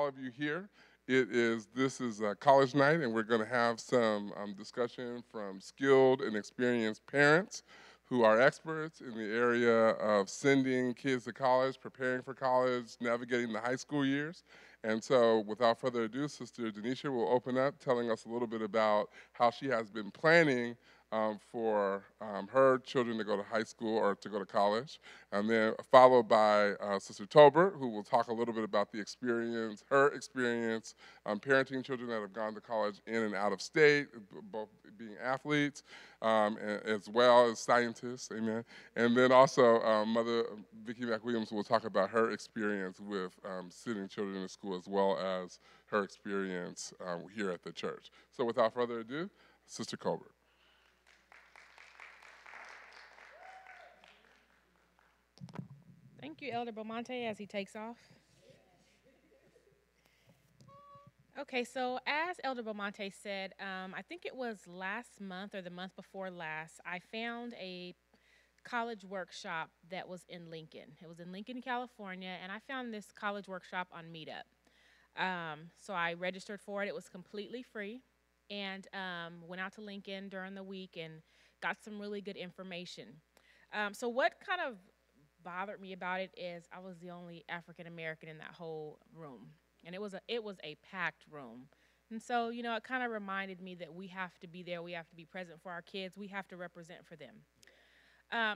all of you here. This is college night, and we're going to have some discussion from skilled and experienced parents who are experts in the area of sending kids to college, preparing for college, navigating the high school years. And so without further ado, Sister Denisha will open up telling us a little bit about how she has been planning for her children to go to high school or to go to college, and then followed by Sister Tolbert, who will talk a little bit about her experience parenting children that have gone to college in and out of state, both being athletes as well as scientists, amen. And then also Mother Vicki McWilliams will talk about her experience with sending children to school as well as her experience here at the church. So without further ado, Sister Colbert. Thank you, Elder Belmonte, as he takes off. Okay, so as Elder Belmonte said, I think it was last month or the month before last, I found a college workshop that was in Lincoln. It was in Lincoln, California, and I found this college workshop on Meetup. So I registered for it. It was completely free, and went out to Lincoln during the week and got some really good information. So what kind of bothered me about it is I was the only African American in that whole room, and it was a packed room. And so, you know, it kind of reminded me that we have to be there, we have to be present for our kids, we have to represent for them.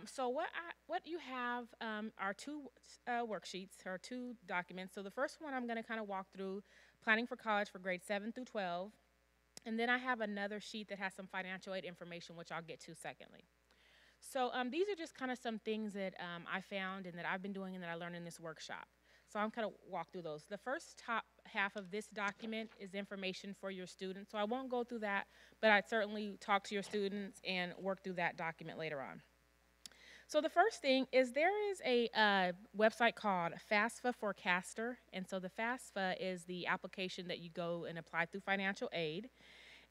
So what you have are two worksheets, or two documents. So the first one I'm going to kind of walk through, planning for college for grades 7 through 12, and then I have another sheet that has some financial aid information, which I'll get to secondly. So these are just kind of some things that I found and that I've been doing and that I learned in this workshop. So I'm kind of walk through those. The first top half of this document is information for your students. So I won't go through that, but I'd certainly talk to your students and work through that document later on. So the first thing is there is a website called FAFSA Forecaster. And so the FAFSA is the application that you go and apply through financial aid.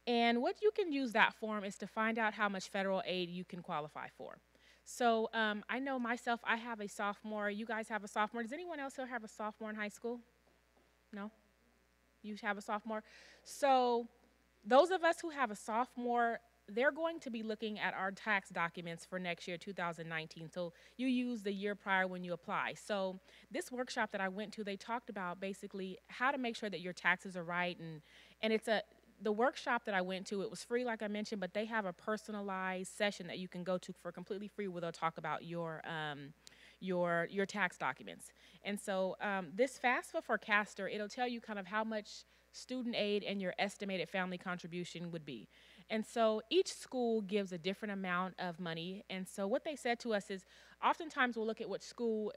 And what you can use that form is to find out how much federal aid you can qualify for. So I know myself, I have a sophomore. You guys have a sophomore. Does anyone else here have a sophomore in high school? No? You have a sophomore? So those of us who have a sophomore, they're going to be looking at our tax documents for next year, 2019. So you use the year prior when you apply. So this workshop that I went to, they talked about basically how to make sure that your taxes are right. And it's the workshop that I went to, it was free, like I mentioned, but they have a personalized session that you can go to for completely free where they'll talk about your tax documents. And so this FAFSA Forecaster, it'll tell you kind of how much student aid and your estimated family contribution would be. And so each school gives a different amount of money. And so what they said to us is oftentimes we'll look at what schools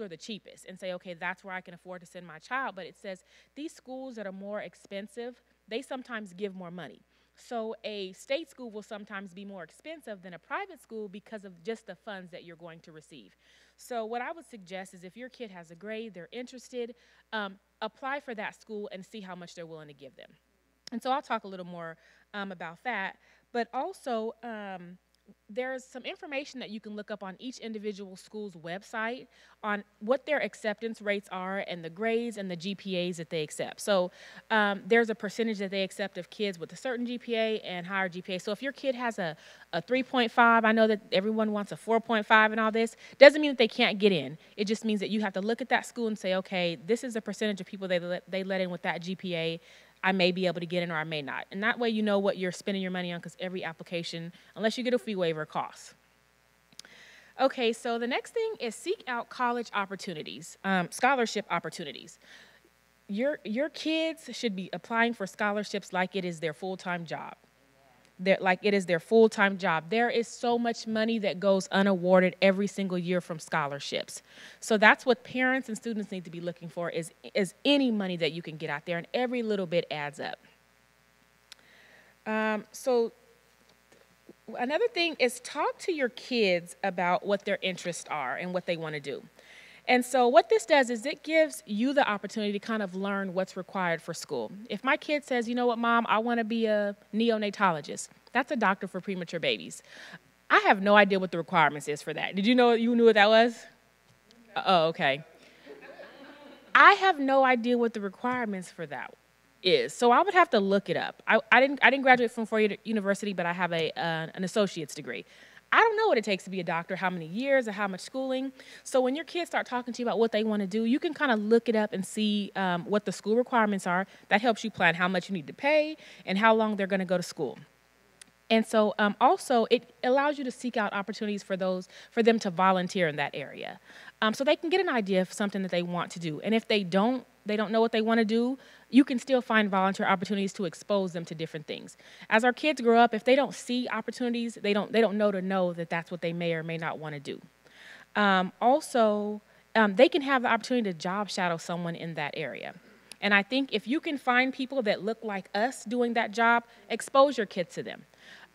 are the cheapest and say, okay, that's where I can afford to send my child. But it says these schools that are more expensive, they sometimes give more money. So a state school will sometimes be more expensive than a private school because of just the funds that you're going to receive. So what I would suggest is if your kid has a grade, they're interested, apply for that school and see how much they're willing to give them. And so I'll talk a little more about that. But also, there's some information that you can look up on each individual school's website on what their acceptance rates are and the grades and the GPAs that they accept. So there's a percentage that they accept of kids with a certain GPA and higher GPA. So if your kid has a 3.5, I know that everyone wants a 4.5 and all this, doesn't mean that they can't get in. It just means that you have to look at that school and say, okay, this is the percentage of people they let in with that GPA. I may be able to get in or I may not. And that way you know what you're spending your money on because every application, unless you get a fee waiver, costs. Okay, so the next thing is seek out college opportunities, scholarship opportunities. Your kids should be applying for scholarships like it is their full-time job. Like it is their full-time job. There is so much money that goes unawarded every single year from scholarships. So that's what parents and students need to be looking for is any money that you can get out there, and every little bit adds up. So another thing is talk to your kids about what their interests are and what they want to do. And so what this does is it gives you the opportunity to kind of learn what's required for school. If my kid says, you know what, Mom, I want to be a neonatologist, that's a doctor for premature babies. I have no idea what the requirements is for that. Did you know you knew what that was? Oh, okay. I have no idea what the requirements for that is, so I would have to look it up. I didn't graduate from Ford University, but I have an associate's degree. I don't know what it takes to be a doctor, how many years or how much schooling. So when your kids start talking to you about what they want to do, you can kind of look it up and see what the school requirements are. That helps you plan how much you need to pay and how long they're going to go to school. And so also it allows you to seek out opportunities for them to volunteer in that area. So they can get an idea of something that they want to do. And if they don't know what they want to do, you can still find volunteer opportunities to expose them to different things. As our kids grow up, if they don't see opportunities, they don't know that that's what they may or may not want to do. They can have the opportunity to job shadow someone in that area. And I think if you can find people that look like us doing that job, expose your kids to them.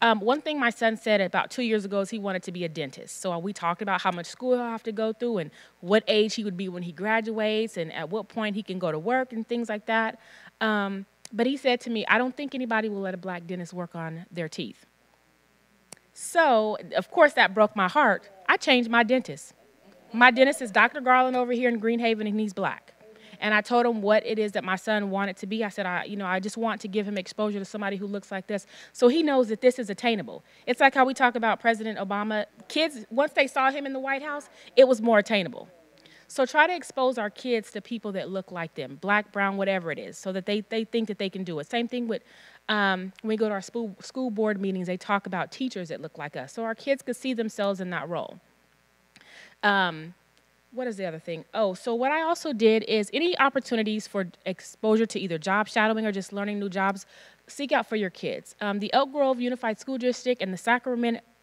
One thing my son said about 2 years ago is he wanted to be a dentist. So we talked about how much school he'll have to go through and what age he would be when he graduates and at what point he can go to work and things like that. But he said to me, I don't think anybody will let a black dentist work on their teeth. So, of course, that broke my heart. I changed my dentist. My dentist is Dr. Garland over here in Greenhaven, and he's black. And I told him what it is that my son wanted to be. I said, I just want to give him exposure to somebody who looks like this so he knows that this is attainable. It's like how we talk about President Obama. Kids, once they saw him in the White House, it was more attainable. So try to expose our kids to people that look like them, black, brown, whatever it is, so that they think that they can do it. Same thing with when we go to our school board meetings, they talk about teachers that look like us. So our kids could see themselves in that role. What is the other thing? Oh, so what I also did is any opportunities for exposure to either job shadowing or just learning new jobs, seek out for your kids. The Elk Grove Unified School District and the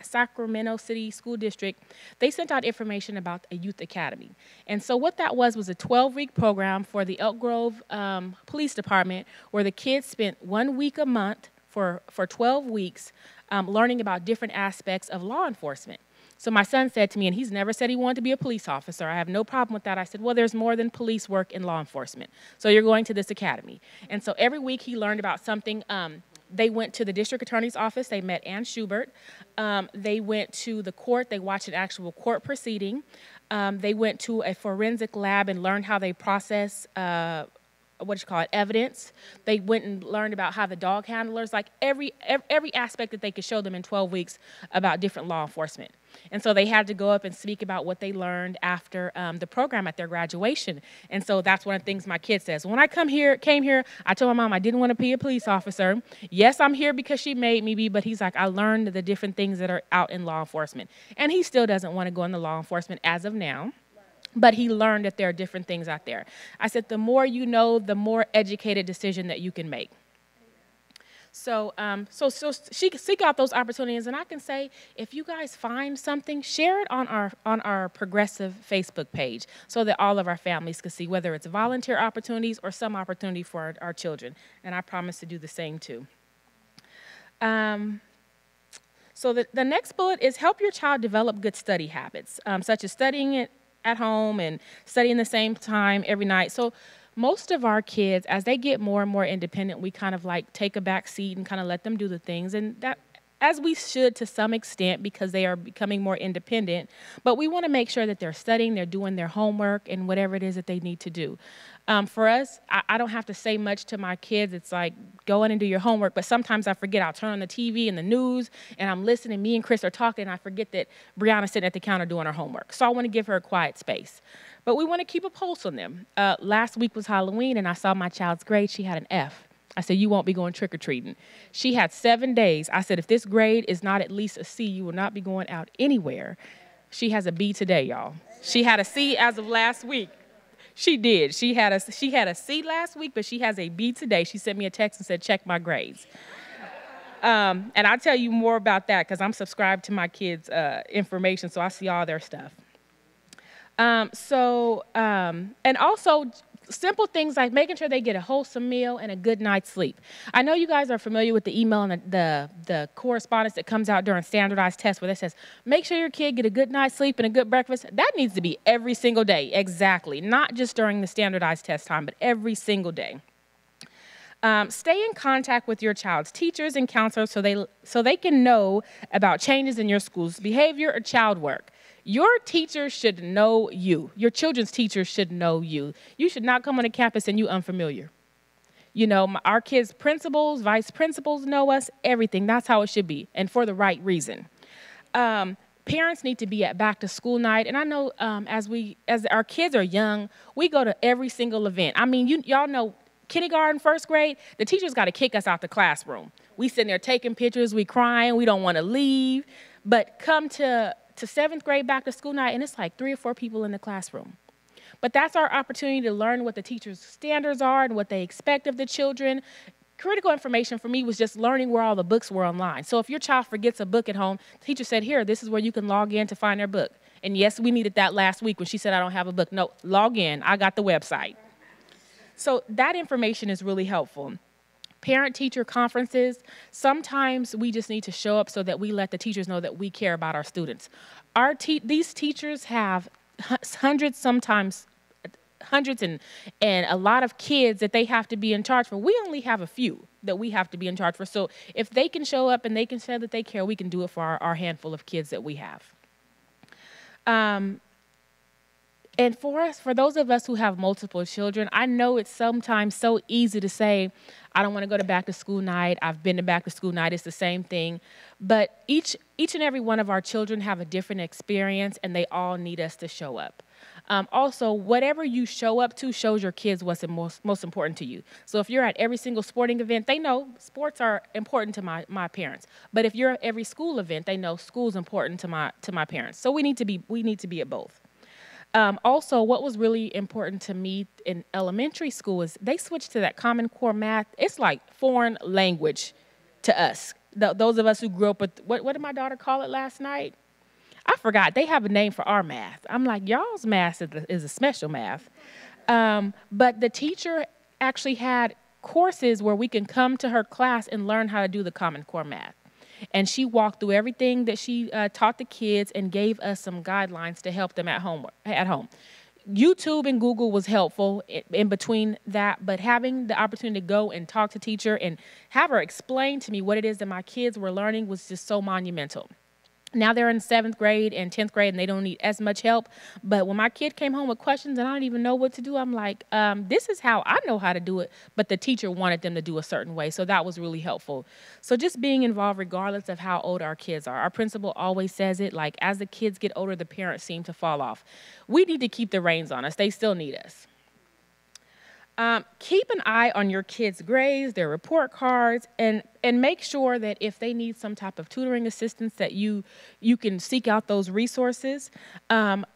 Sacramento City School District, they sent out information about a youth academy. And so what that was a 12-week program for the Elk Grove Police Department where the kids spent 1 week a month for 12 weeks learning about different aspects of law enforcement. So my son said to me, and he's never said he wanted to be a police officer. I have no problem with that. I said, well, there's more than police work in law enforcement. So you're going to this academy. And so every week he learned about something. They went to the district attorney's office. They met Ann Schubert. They went to the court. They watched an actual court proceeding. They went to a forensic lab and learned how they process evidence. They went and learned about how the dog handlers, like every aspect that they could show them in 12 weeks about different law enforcement. And so they had to go up and speak about what they learned after the program at their graduation. And so that's one of the things my kid says. When I came here, I told my mom I didn't want to be a police officer. Yes, I'm here because she made me be, but he's like, I learned the different things that are out in law enforcement. And he still doesn't want to go into law enforcement as of now. But he learned that there are different things out there. I said, the more you know, the more educated decision that you can make. So seek out those opportunities, and I can say, if you guys find something, share it on our Progressive Facebook page so that all of our families can see whether it's volunteer opportunities or some opportunity for our children. And I promise to do the same too. So the next bullet is help your child develop good study habits, such as studying it at home and studying the same time every night. So most of our kids, as they get more and more independent, we kind of like take a back seat and kind of let them do the things, and that, as we should to some extent because they are becoming more independent, but we want to make sure that they're studying, they're doing their homework and whatever it is that they need to do. For us, I don't have to say much to my kids. It's like, go in and do your homework, but sometimes I forget. I'll turn on the TV and the news, and I'm listening. Me and Chris are talking, and I forget that Brianna's sitting at the counter doing her homework. So I want to give her a quiet space. But we want to keep a pulse on them. Last week was Halloween, and I saw my child's grade. She had an F. I said, you won't be going trick-or-treating. She had 7 days. I said, if this grade is not at least a C, you will not be going out anywhere. She has a B today, y'all. She had a C as of last week. She did. She had a C last week, but she has a B today. She sent me a text and said, check my grades. And I'll tell you more about that because I'm subscribed to my kids' information, so I see all their stuff. And also simple things like making sure they get a wholesome meal and a good night's sleep. I know you guys are familiar with the email and the correspondence that comes out during standardized tests where that says, make sure your kid get a good night's sleep and a good breakfast. That needs to be every single day, exactly. Not just during the standardized test time, but every single day. Stay in contact with your child's teachers and counselors so they can know about changes in your school's behavior or child work. Your teachers should know you. Your children's teachers should know you. You should not come on the campus and you unfamiliar. You know, our kids' principals, vice principals know us, everything. That's how it should be, and for the right reason. Parents need to be at back to school night, and I know as our kids are young, we go to every single event. I mean, y'all know kindergarten, first grade, the teachers got to kick us out the classroom. We sitting there taking pictures, we crying, we don't want to leave. But come to seventh grade back to school night, and it's like 3 or 4 people in the classroom. But that's our opportunity to learn what the teachers' standards are and what they expect of the children. Critical information for me was just learning where all the books were online. So if your child forgets a book at home, the teacher said, here, this is where you can log in to find their book. And yes, we needed that last week when she said, I don't have a book. No, log in. I got the website. So that information is really helpful. Parent-teacher conferences, sometimes we just need to show up so that we let the teachers know that we care about our students. These teachers have hundreds and a lot of kids that they have to be in charge for. We only have a few that we have to be in charge for. So if they can show up and they can say that they care, we can do it for our handful of kids that we have. And for those of us who have multiple children, I know it's sometimes so easy to say, I don't want to go to back to school night. I've been to back to school night. It's the same thing. But each and every one of our children have a different experience, and they all need us to show up. Also, whatever you show up to shows your kids what's most important to you. So if you're at every single sporting event, they know sports are important to my parents. But if you're at every school event, they know school's important to my parents. So we need to be at both. Also, what was really important to me in elementary school is they switched to that Common Core math. It's like foreign language to us. Those of us who grew up with, what did my daughter call it last night? I forgot. They have a name for our math. I'm like, y'all's math is a special math. But the teacher actually had courses where we can come to her class and learn how to do the Common Core math. And she walked through everything that she taught the kids and gave us some guidelines to help them at home. YouTube and Google was helpful in between that, but having the opportunity to go and talk to teacher and have her explain to me what it is that my kids were learning was just so monumental. Now they're in 7th grade and 10th grade, and they don't need as much help. But when my kid came home with questions and I don't even know what to do, I'm like, this is how I know how to do it. But the teacher wanted them to do a certain way, so that was really helpful. So just being involved regardless of how old our kids are. Our principal always says it, like, as the kids get older, the parents seem to fall off. We need to keep the reins on us. They still need us. Keep an eye on your kids' grades, their report cards, and make sure that if they need some type of tutoring assistance that you can seek out those resources. I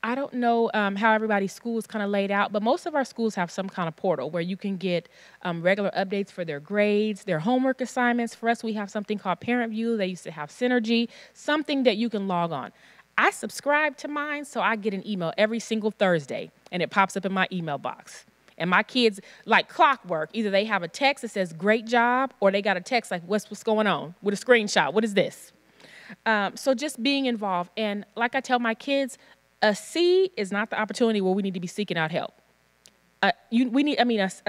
don't know how everybody's school is kind of laid out, but most of our schools have some kind of portal where you can get regular updates for their grades, their homework assignments. For us, we have something called Parent View. They used to have Synergy, something that you can log on. I subscribe to mine, so I get an email every single Thursday, and it pops up in my email box. And my kids, like clockwork, either they have a text that says, great job, or they got a text like, what's going on, with a screenshot. What is this? So just being involved. And like I tell my kids, a C is not the opportunity where we need to be seeking out help. A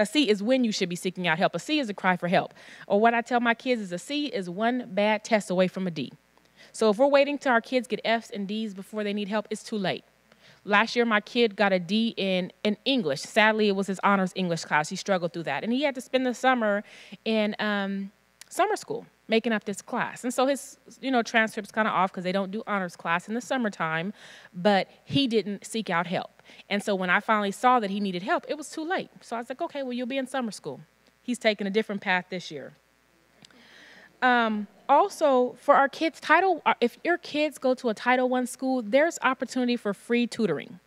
C is when you should be seeking out help. A C is a cry for help. Or what I tell my kids is a C is one bad test away from a D. So if we're waiting till our kids get Fs and Ds before they need help, it's too late. Last year, my kid got a D in English. Sadly, it was his honors English class. He struggled through that. And he had to spend the summer in summer school making up this class. And so his transcript's kind of off because they don't do honors class in the summertime, but he didn't seek out help. And so when I finally saw that he needed help, it was too late. So I was like, okay, well, you'll be in summer school. He's taking a different path this year. Also, for our kids, if your kids go to a Title I school, there's opportunity for free tutoring.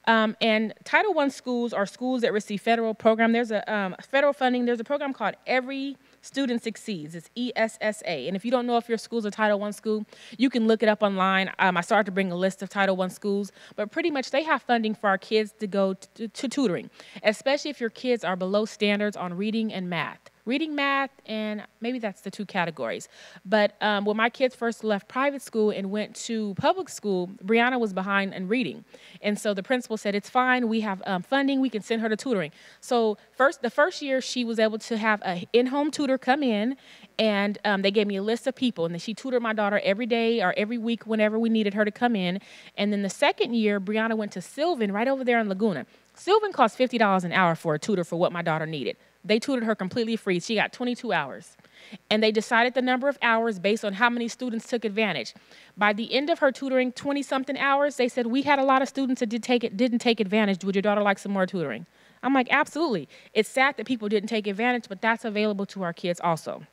And Title I schools are schools that receive federal program. There's a federal funding. There's a program called Every Student Succeeds. It's ESSA. And if you don't know if your school's a Title I school, you can look it up online. I started to bring a list of Title I schools. But pretty much they have funding for our kids to go to tutoring, especially if your kids are below standards on reading and math. reading, math, and maybe that's the two categories. But when my kids first left private school and went to public school, Brianna was behind in reading. And so the principal said, it's fine, we have funding, we can send her to tutoring. So the first year, she was able to have an in-home tutor come in, and they gave me a list of people, and then she tutored my daughter every day or every week whenever we needed her to come in. And then the second year, Brianna went to Sylvan right over there in Laguna. Sylvan cost $50 an hour for a tutor for what my daughter needed. They tutored her completely free. She got 22 hours. And they decided the number of hours based on how many students took advantage. By the end of her tutoring, 20-something hours, they said, we had a lot of students that didn't take advantage. Would your daughter like some more tutoring? I'm like, absolutely. It's sad that people didn't take advantage, but that's available to our kids also.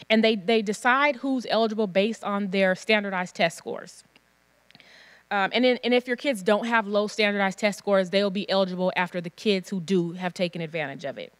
And they decide who's eligible based on their standardized test scores. And if your kids don't have low standardized test scores, they'll be eligible after the kids who do have taken advantage of it.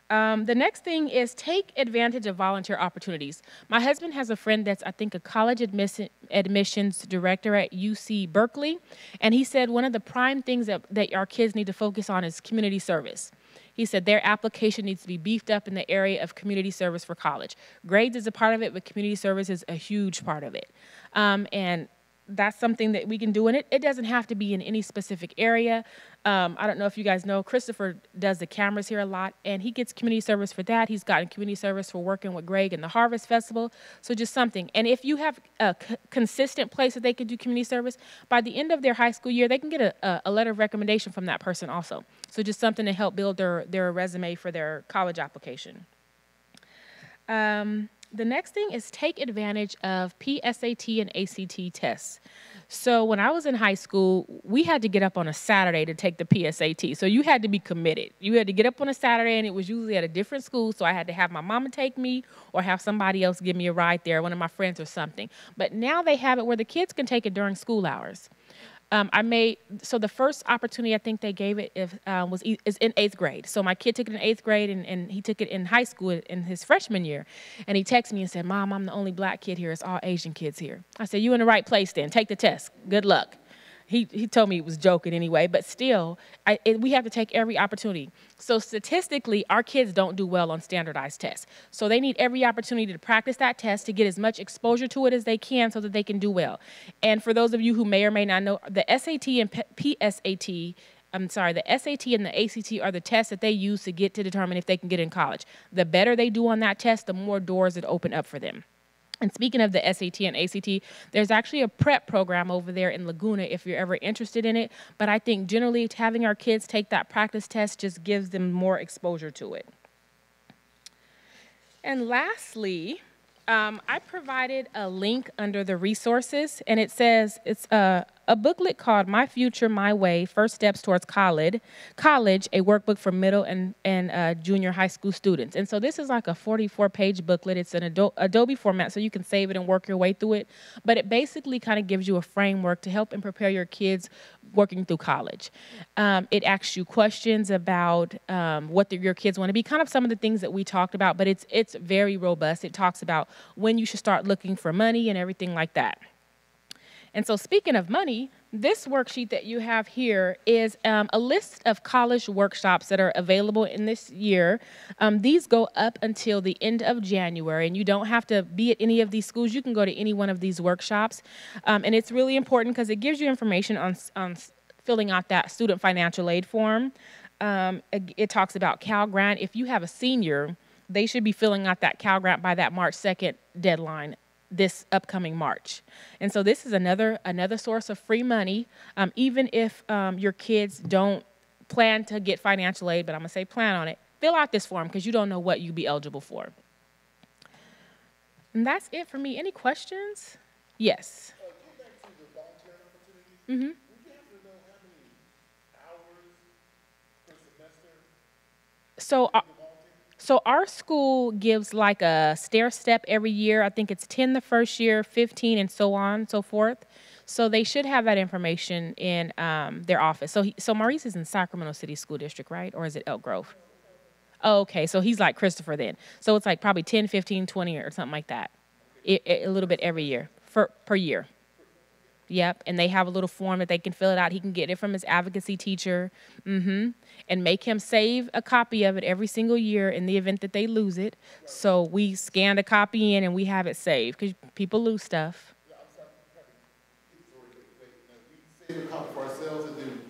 The next thing is take advantage of volunteer opportunities. My husband has a friend that's, I think, a college admissions director at UC Berkeley, and he said one of the prime things that our kids need to focus on is community service. He said their application needs to be beefed up in the area of community service for college. Grades is a part of it, but community service is a huge part of it. And that's something that we can do, and it doesn't have to be in any specific area. I don't know if you guys know, Christopher does the cameras here a lot, and he gets community service for that. He's gotten community service for working with Greg in the Harvest Festival, so just something. And if you have a consistent place that they can do community service, by the end of their high school year, they can get a letter of recommendation from that person also. So just something to help build their resume for their college application. The next thing is take advantage of PSAT and ACT tests. So when I was in high school, we had to get up on a Saturday to take the PSAT. So you had to be committed. You had to get up on a Saturday, and it was usually at a different school. So I had to have my mama take me or have somebody else give me a ride there, one of my friends or something. But now they have it where the kids can take it during school hours. So the first opportunity I think they gave it is in 8th grade. So my kid took it in 8th grade, and he took it in high school in his freshman year. And he texted me and said, Mom, I'm the only black kid here. It's all Asian kids here. I said, you in the right place then. Take the test. Good luck. He told me he was joking anyway, but still, we have to take every opportunity. So statistically, our kids don't do well on standardized tests. So they need every opportunity to practice that test to get as much exposure to it as they can so that they can do well. And for those of you who may or may not know, the SAT and PSAT, the SAT and the ACT are the tests that they use to determine if they can get in college. The better they do on that test, the more doors it open up for them. And speaking of the SAT and ACT, there's actually a prep program over there in Laguna if you're ever interested in it. But I think generally having our kids take that practice test just gives them more exposure to it. And lastly, I provided a link under the resources, and it says it's a booklet called My Future, My Way, First Steps Towards College, a workbook for middle and junior high school students. And so this is like a 44-page booklet. It's an Adobe format, so you can save it and work your way through it. But it basically kind of gives you a framework to help and prepare your kids working through college. It asks you questions about what your kids want to be, kind of some of the things that we talked about, but it's very robust. It talks about when you should start looking for money and everything like that. And so speaking of money, this worksheet that you have here is a list of college workshops that are available in this year. These go up until the end of January, and you don't have to be at any of these schools. You can go to any one of these workshops. And it's really important because it gives you information on filling out that student financial aid form. It talks about Cal Grant. If you have a senior, they should be filling out that Cal Grant by that March 2nd deadline this upcoming March. And so this is another source of free money, even if your kids don't plan to get financial aid, but I'm going to say plan on it. Fill out this form because you don't know what you'll be eligible for. And that's it for me. Any questions? Yes. Get back to the volunteer opportunities. Mm-hmm. Would you happen to know how many hours per semester? So our school gives like a stair step every year. I think it's 10 the first year, 15, and so on and so forth. So they should have that information in their office. So Maurice is in Sacramento City School District, right? Or is it Elk Grove? Oh, okay, so he's like Christopher then. So it's like probably 10, 15, 20 or something like that. A little bit every year, per year. Yep, and they have a little form that they can fill it out. He can get it from his advocacy teacher, and make him save a copy of it every single year in the event that they lose it. So we scan a copy in and we have it saved because people lose stuff. Yeah, I'm sorry, we save a copy for ourselves and then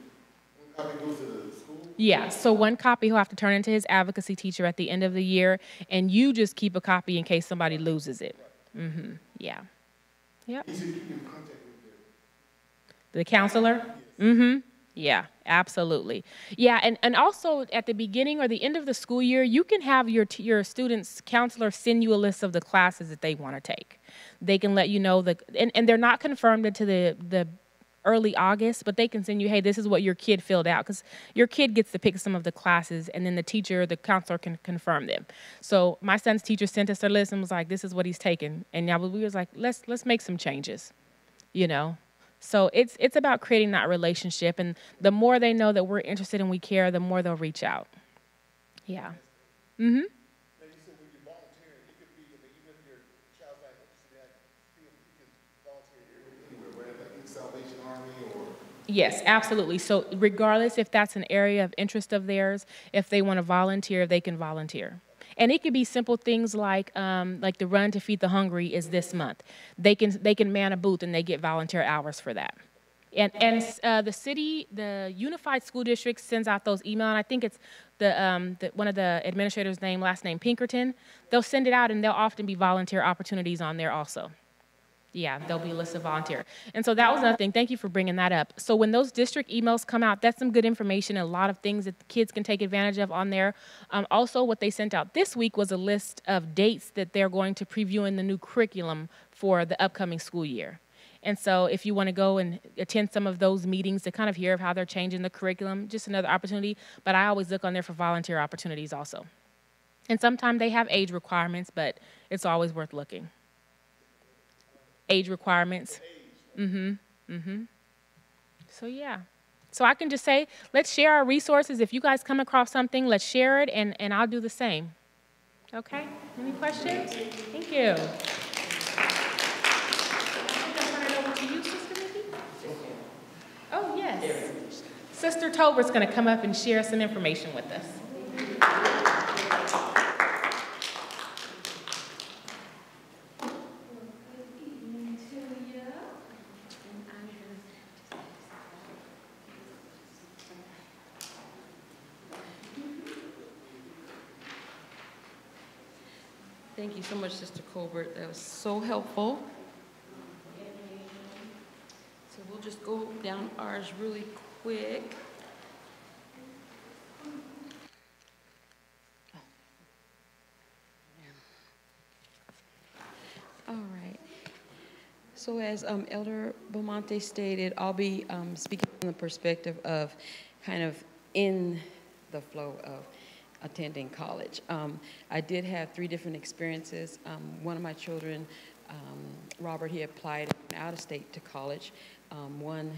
one copy goes to the school? Yeah, so one copy he'll have to turn into his advocacy teacher at the end of the year, and you just keep a copy in case somebody loses it. Yeah. Yep. You should keep in contact with The counselor? Yeah, absolutely. Yeah, and also at the beginning or the end of the school year, you can have your students' counselor send you a list of the classes that they want to take. They can let you know and they're not confirmed into the early August, but they can send you, hey, this is what your kid filled out, because your kid gets to pick some of the classes, and then the teacher, the counselor can confirm them. So my son's teacher sent us a list and was like, this is what he's taken, and now we was like, let's make some changes, you know. So it's about creating that relationship, and the more they know that we're interested and we care, the more they'll reach out. Yeah. Now, you said when you're volunteering, it could be, I mean, even if your child's not interested in that field, you can volunteer anywhere, whether like in Salvation Army or... Yes, absolutely. So regardless if that's an area of interest of theirs, if they want to volunteer, they can volunteer. And it could be simple things like the Run to Feed the Hungry is this month. They can man a booth and they get volunteer hours for that. And the city, the Unified School District sends out those emails, and I think it's one of the administrators' last name Pinkerton. They'll send it out, and there'll often be volunteer opportunities on there also. Yeah, there'll be a list of volunteer. And so that was another thing. Thank you for bringing that up. So when those district emails come out, that's some good information, and a lot of things that the kids can take advantage of on there. Also, what they sent out this week was a list of dates that they're going to preview in the new curriculum for the upcoming school year. And so if you want to go and attend some of those meetings to kind of hear of how they're changing the curriculum, just another opportunity. But I always look on there for volunteer opportunities also. And sometimes they have age requirements, but it's always worth looking. Age requirements. So yeah. So I can just say, let's share our resources. If you guys come across something, let's share it, and I'll do the same. Okay? Any questions? Thank you. Oh, yes. Sister Tober's going to come up and share some information with us. Thank you so much, Sister Colbert. That was so helpful. So we'll just go down ours really quick. All right. So as Elder Beaumonte stated, I'll be speaking from the perspective of kind of in the flow of attending college. I did have 3 different experiences. One of my children, Robert, he applied out of state to college. One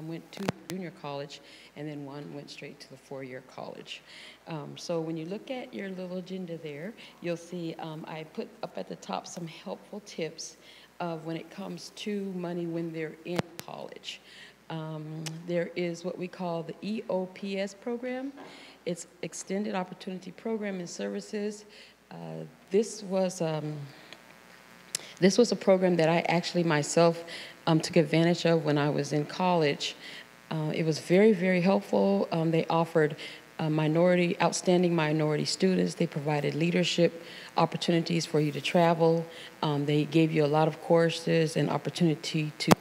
went to junior college, and then one went straight to the 4-year college. So when you look at your little agenda there, you'll see I put up at the top some helpful tips of when it comes to money when they're in college. There is what we call the EOPS program. It's Extended Opportunity Program and Services. This was a program that I actually myself took advantage of when I was in college. It was very, very helpful. They offered outstanding minority students. They provided leadership opportunities for you to travel. They gave you a lot of courses and opportunity to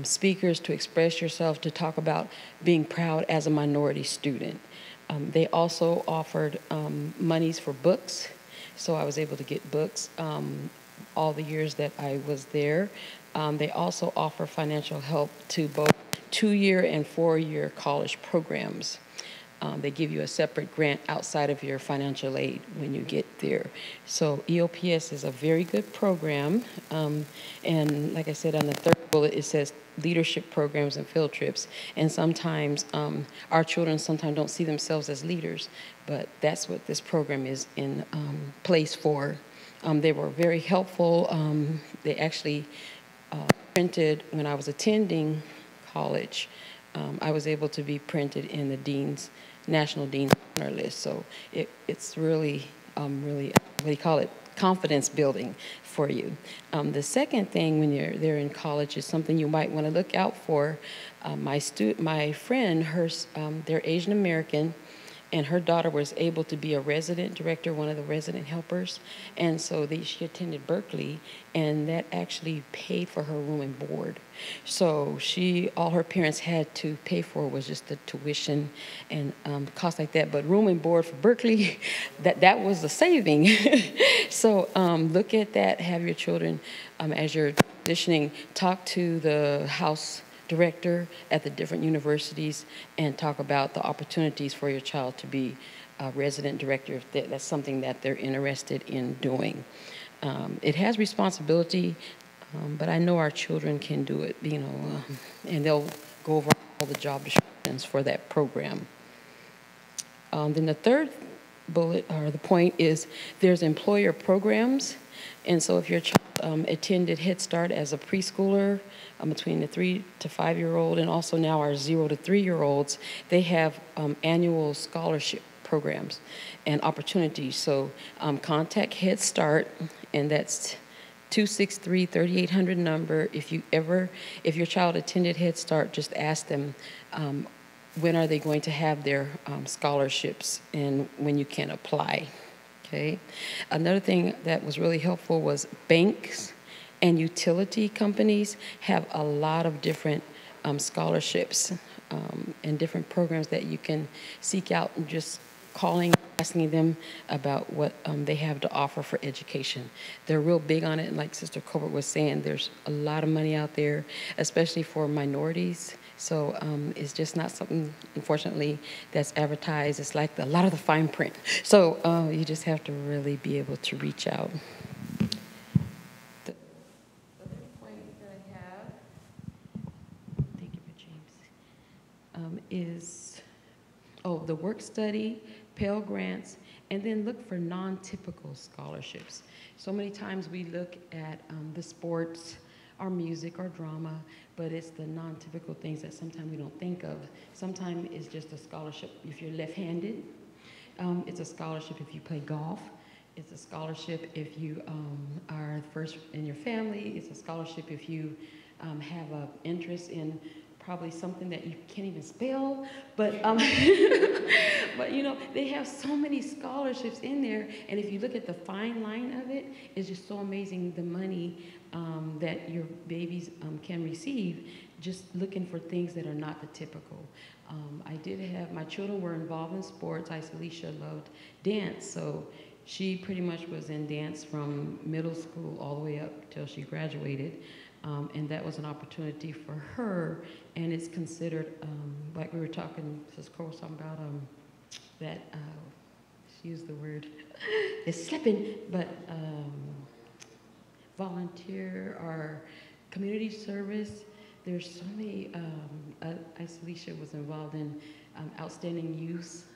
speakers to express yourself, to talk about being proud as a minority student. They also offered monies for books, so I was able to get books all the years that I was there. They also offer financial help to both 2-year and 4-year college programs. They give you a separate grant outside of your financial aid when you get there. So EOPS is a very good program. And like I said, on the 3rd bullet, it says leadership programs and field trips. And sometimes our children sometimes don't see themselves as leaders, but that's what this program is in place for. They were very helpful. They actually printed when I was attending college. I was able to be printed in the National Dean's Honor List. So it's really, really, what do you call it, confidence building for you. The second thing when you're there in college is something you might want to look out for. My friend, they're Asian American, and her daughter was able to be a resident director, one of the resident helpers, and so she attended Berkeley, and that actually paid for her room and board. So all her parents had to pay for was just the tuition and costs like that. But room and board for Berkeley, that was a saving. So look at that. Have your children, as you're auditioning, talk to the house director at the different universities and talk about the opportunities for your child to be a resident director if that's something that they're interested in doing. It has responsibility, but I know our children can do it, and they'll go over all the job descriptions for that program. Then the third bullet, or the point, is there's employer programs. And so if your child attended Head Start as a preschooler, between the 3 to 5 year old, and also now our 0 to 3 year olds, they have annual scholarship programs and opportunities. So contact Head Start, and that's 263-3800 number. If your child attended Head Start, just ask them when are they going to have their scholarships and when you can apply. Okay. Another thing that was really helpful was banks and utility companies have a lot of different scholarships and different programs that you can seek out, and just calling, asking them about what they have to offer for education. They're real big on it, and like Sister Colbert was saying, there's a lot of money out there, especially for minorities. So it's just not something, unfortunately, that's advertised. It's like a lot of the fine print. So you just have to really be able to reach out. The other point that I have, thank you for James, is the work study, Pell Grants, and then look for non-typical scholarships. So many times we look at the sports, our music, our drama, but it's the non-typical things that sometimes we don't think of. Sometimes it's just a scholarship if you're left-handed. It's a scholarship if you play golf. It's a scholarship if you are first in your family. It's a scholarship if you have an interest in probably something that you can't even spell, but but they have so many scholarships in there, and if you look at the fine line of it, it's just so amazing the money that your babies can receive, just looking for things that are not the typical. My children were involved in sports. Isalisha loved dance, so she pretty much was in dance from middle school all the way up till she graduated. And that was an opportunity for her, and it's considered, like we were talking, Sis Cole was talking about, that, she used the word, it's slipping, but volunteer or community service. There's so many, Isalisha was involved in outstanding youth.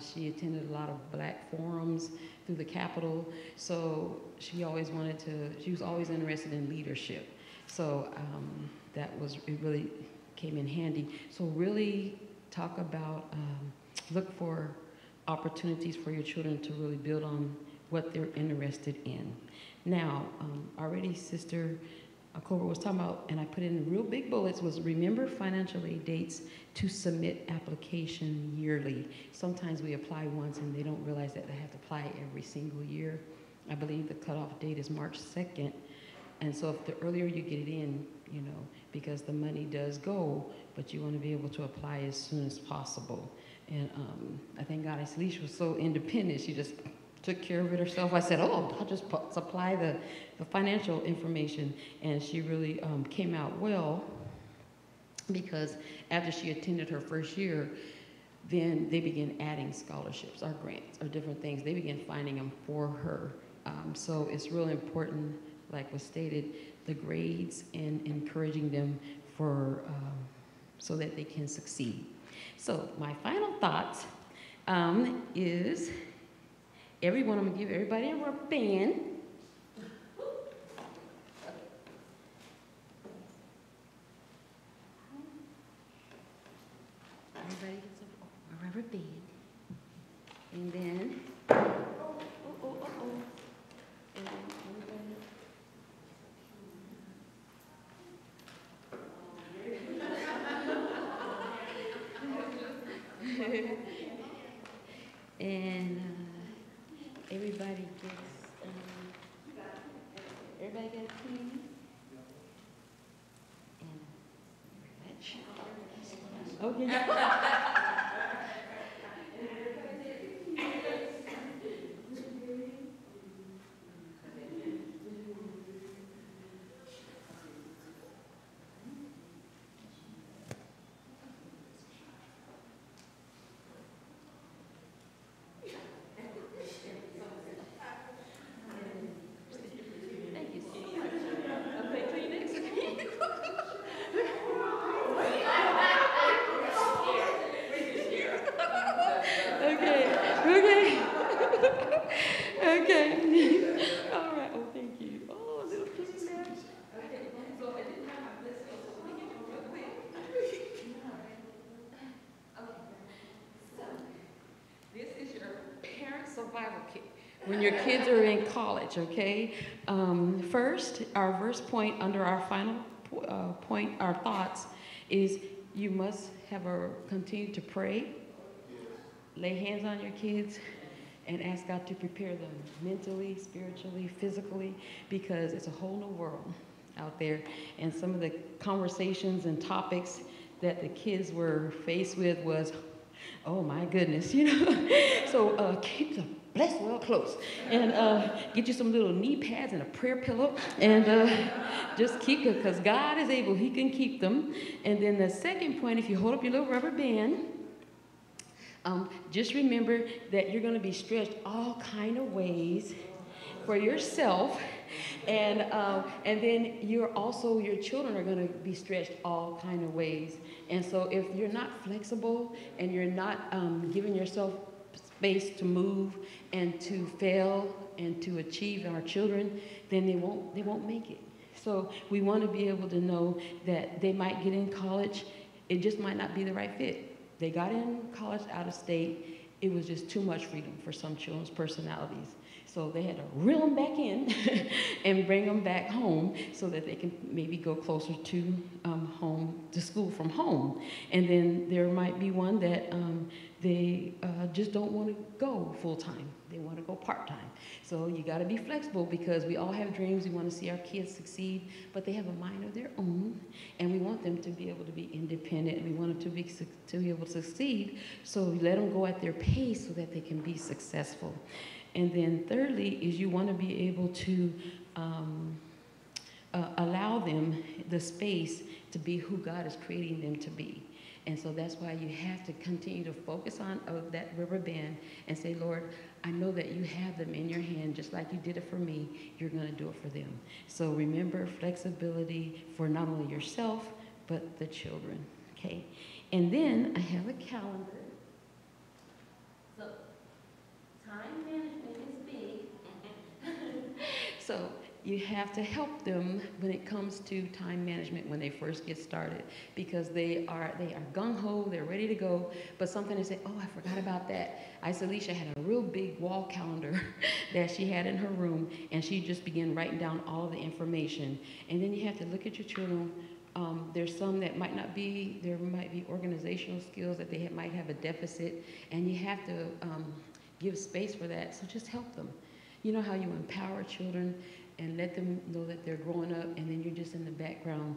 She attended a lot of Black forums through the Capitol, so she was always interested in leadership. So it really came in handy. So really talk about, look for opportunities for your children to really build on what they're interested in. Now, already Sister Colbert was talking about, and I put in real big bullets, was remember financial aid dates to submit application yearly. Sometimes we apply once and they don't realize that they have to apply every single year. I believe the cutoff date is March 2nd. And so if the earlier you get it in, because the money does go, but you want to be able to apply as soon as possible. And I thank God Isalisha was so independent. She just took care of it herself. I said, I'll just supply the financial information. And she really came out well, because after she attended her first year, then they began adding scholarships or grants or different things. They began finding them for her. So it's really important, like was stated, the grades and encouraging them so that they can succeed. So my final thought is, I'm gonna give everybody a rubber band. everybody get a pen? And okay. Thank you so much. I'll wait till you next. Okay. Okay. All right. Oh, thank you. Oh, a little piece of that. Okay. So I didn't have my list, so let me get it real quick. Okay. So this is your parent survival kit when your kids are in college. Okay. First, our first point under our final point, our thoughts, is you must continue to pray. Lay hands on your kids and ask God to prepare them mentally, spiritually, physically, because it's a whole new world out there. And some of the conversations and topics that the kids were faced with was, oh my goodness, you know. So keep the blessed well close. And get you some little knee pads and a prayer pillow. And just keep it, because God is able, he can keep them. And then the second point, if you hold up your little rubber band, just remember that you're going to be stretched all kind of ways for yourself, and then your children are going to be stretched all kind of ways. And so if you're not flexible and you're not giving yourself space to move and to fail and to achieve our children, then they won't make it. So we want to be able to know that they might get in college, it just might not be the right fit. They got in college out of state. It was just too much freedom for some children's personalities. So they had to reel them back in and bring them back home so that they can maybe go closer to home, to school from home. And then there might be one that they just don't want to go full-time. They want to go part-time. So you got to be flexible, because we all have dreams. We want to see our kids succeed, but they have a mind of their own, and we want them to be able to be independent. We want them to be able to succeed, so we let them go at their pace so that they can be successful. And then thirdly is you want to be able to allow them the space to be who God is creating them to be. And so that's why you have to continue to focus on that rubber band and say, Lord, I know that you have them in your hand just like you did it for me. You're going to do it for them. So remember flexibility for not only yourself, but the children, okay? And then I have a calendar. So time management is big. So you have to help them when it comes to time management when they first get started, because they are gung-ho, they're ready to go, but something they say, oh, I forgot about that. Alicia had a real big wall calendar that she had in her room, and she just began writing down all the information. And then you have to look at your children. There's some that might not be, there might be organizational skills that they might have a deficit, and you have to give space for that, so just help them. You know how you empower children and let them know that they're growing up, and then you're just in the background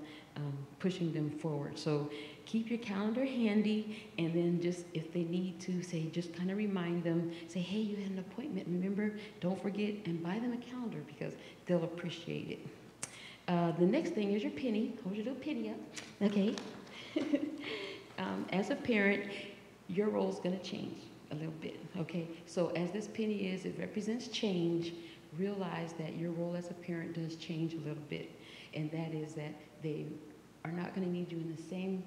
pushing them forward. So keep your calendar handy, and then just if they need to, say, just kind of remind them, say, hey, you had an appointment, remember, don't forget, and buy them a calendar because they'll appreciate it. The next thing is your penny. Hold your little penny up, okay? As a parent, your role is going to change a little bit, okay? So as this penny is, it represents change. Realize that your role as a parent does change a little bit, and that is that they are not going to need you in the same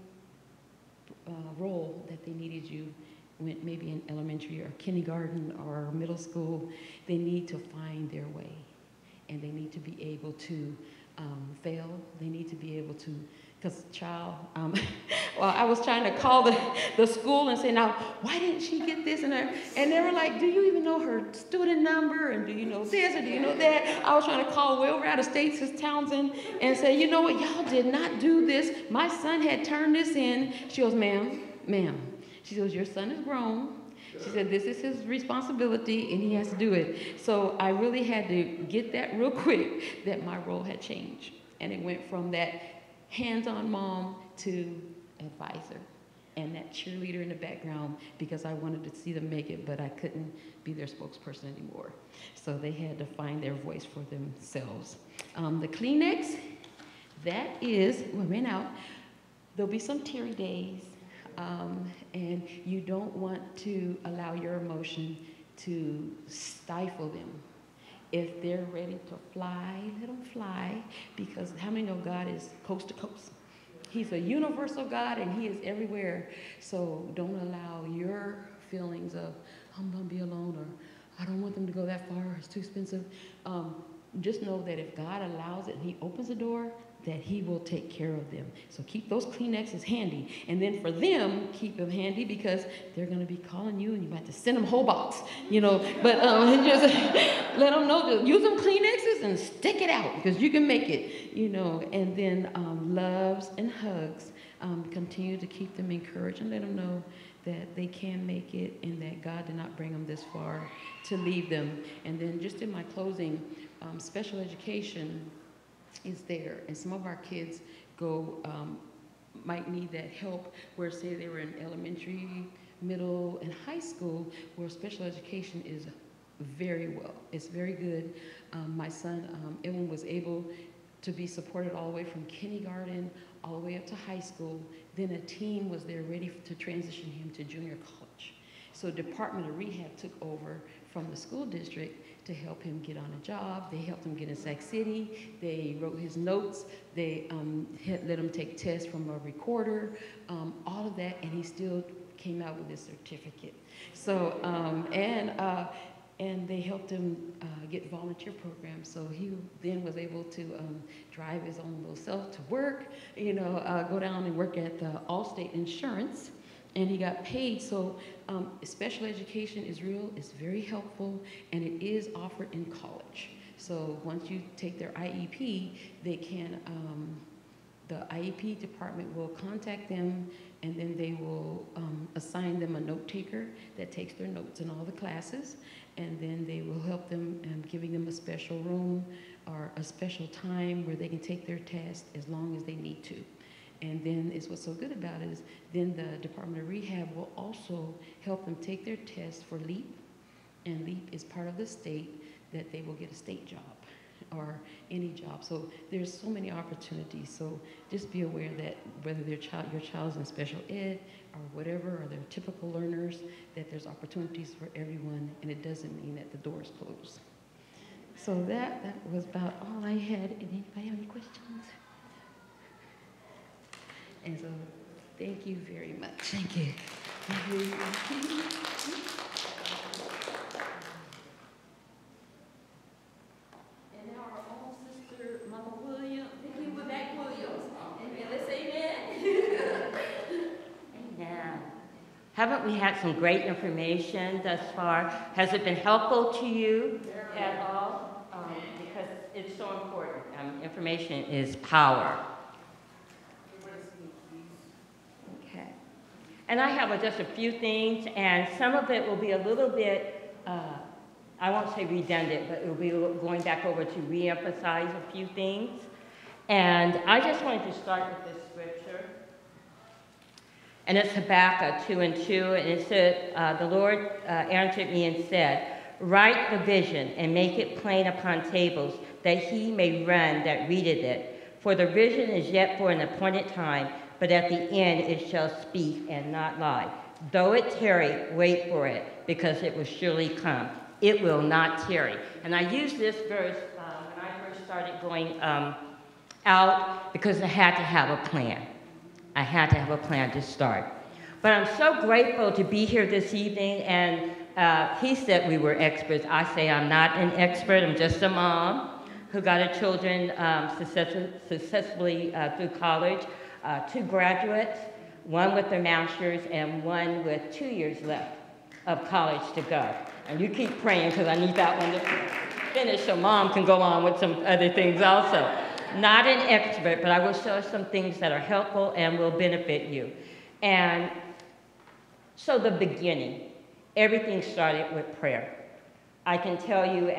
role that they needed you when maybe in elementary or kindergarten or middle school. They need to find their way, and they need to be able to fail. They need to be able to, because well, I was trying to call the school and say, now, why didn't she get this? And they were like, do you even know her student number? And do you know this? Or do you know that? I was trying to call way over out of state, Sis Townsend, and say, you know what, y'all did not do this. My son had turned this in. She goes, ma'am. She goes, your son is grown. She said, this is his responsibility and he has to do it. So I really had to get that real quick that my role had changed. And it went from that hands-on mom to advisor and that cheerleader in the background because I wanted to see them make it, but I couldn't be their spokesperson anymore. So they had to find their voice for themselves. The Kleenex, that is, we ran out. There'll be some teary days, and you don't want to allow your emotion to stifle them. If they're ready to fly, let them fly, because how many know God is coast to coast? He's a universal God, and he is everywhere. So don't allow your feelings of, I'm gonna be alone, or I don't want them to go that far, or it's too expensive. Just know that if God allows it and he opens the door, that he will take care of them. So keep those Kleenexes handy. And then for them, keep them handy because they're going to be calling you and you might have to send them a whole box, you know. But just let them know to use them Kleenexes and stick it out because you can make it, you know. And then loves and hugs. Continue to keep them encouraged and let them know that they can make it and that God did not bring them this far to leave them. And then just in my closing, special education is there, and some of our kids might need that help where say they were in elementary, middle, and high school where special education is it's very good. My son, Ewan, was able to be supported all the way from kindergarten all the way up to high school. Then a team was there ready to transition him to junior college. So Department of Rehab took over from the school district to help him get on a job. They helped him get in Sac City. They wrote his notes. They let him take tests from a recorder, all of that, and he still came out with his certificate. So, and they helped him get volunteer programs. So he then was able to drive his own little self to work, you know, go down and work at the Allstate Insurance. And he got paid. So special education is real, it's very helpful, and it is offered in college. So once you take their IEP, they can, the IEP department will contact them, and then they will assign them a note taker that takes their notes in all the classes, and then they will help them, giving them a special room or a special time where they can take their test as long as they need to. And then what's so good about it is then the Department of Rehab will also help them take their test for LEAP. And LEAP is part of the state that they will get a state job or any job. So there's so many opportunities. So just be aware that whether your child's in special ed or whatever, or they're typical learners, that there's opportunities for everyone, and it doesn't mean that the door's closed. So that was about all I had. Anybody have any questions? And so, thank you very much. Thank you. And now our own sister, Mama Williams. Thank you, Mac Williams. And let's say amen. Amen. Haven't we had some great information thus far? Has it been helpful to you at all? Because it's so important. Information is power. And I have just a few things, and some of it will be a little bit, I won't say redundant, but it will be going back over to re-emphasize a few things. And I just wanted to start with this scripture. And it's Habakkuk 2:2, and it said, the Lord answered me and said, write the vision and make it plain upon tables, that he may run that readeth it. For the vision is yet for an appointed time, but at the end it shall speak and not lie. Though it tarry, wait for it, because it will surely come. It will not tarry. And I use this verse when I first started going out, because I had to have a plan. I had to have a plan to start. But I'm so grateful to be here this evening, and he said we were experts. I say I'm not an expert, I'm just a mom who got her children successfully through college. 2 graduates, one with their master's and one with 2 years left of college to go. And you keep praying because I need that one to finish so mom can go on with some other things also. Not an expert, but I will show some things that are helpful and will benefit you. And so the beginning. Everything started with prayer. I can tell you,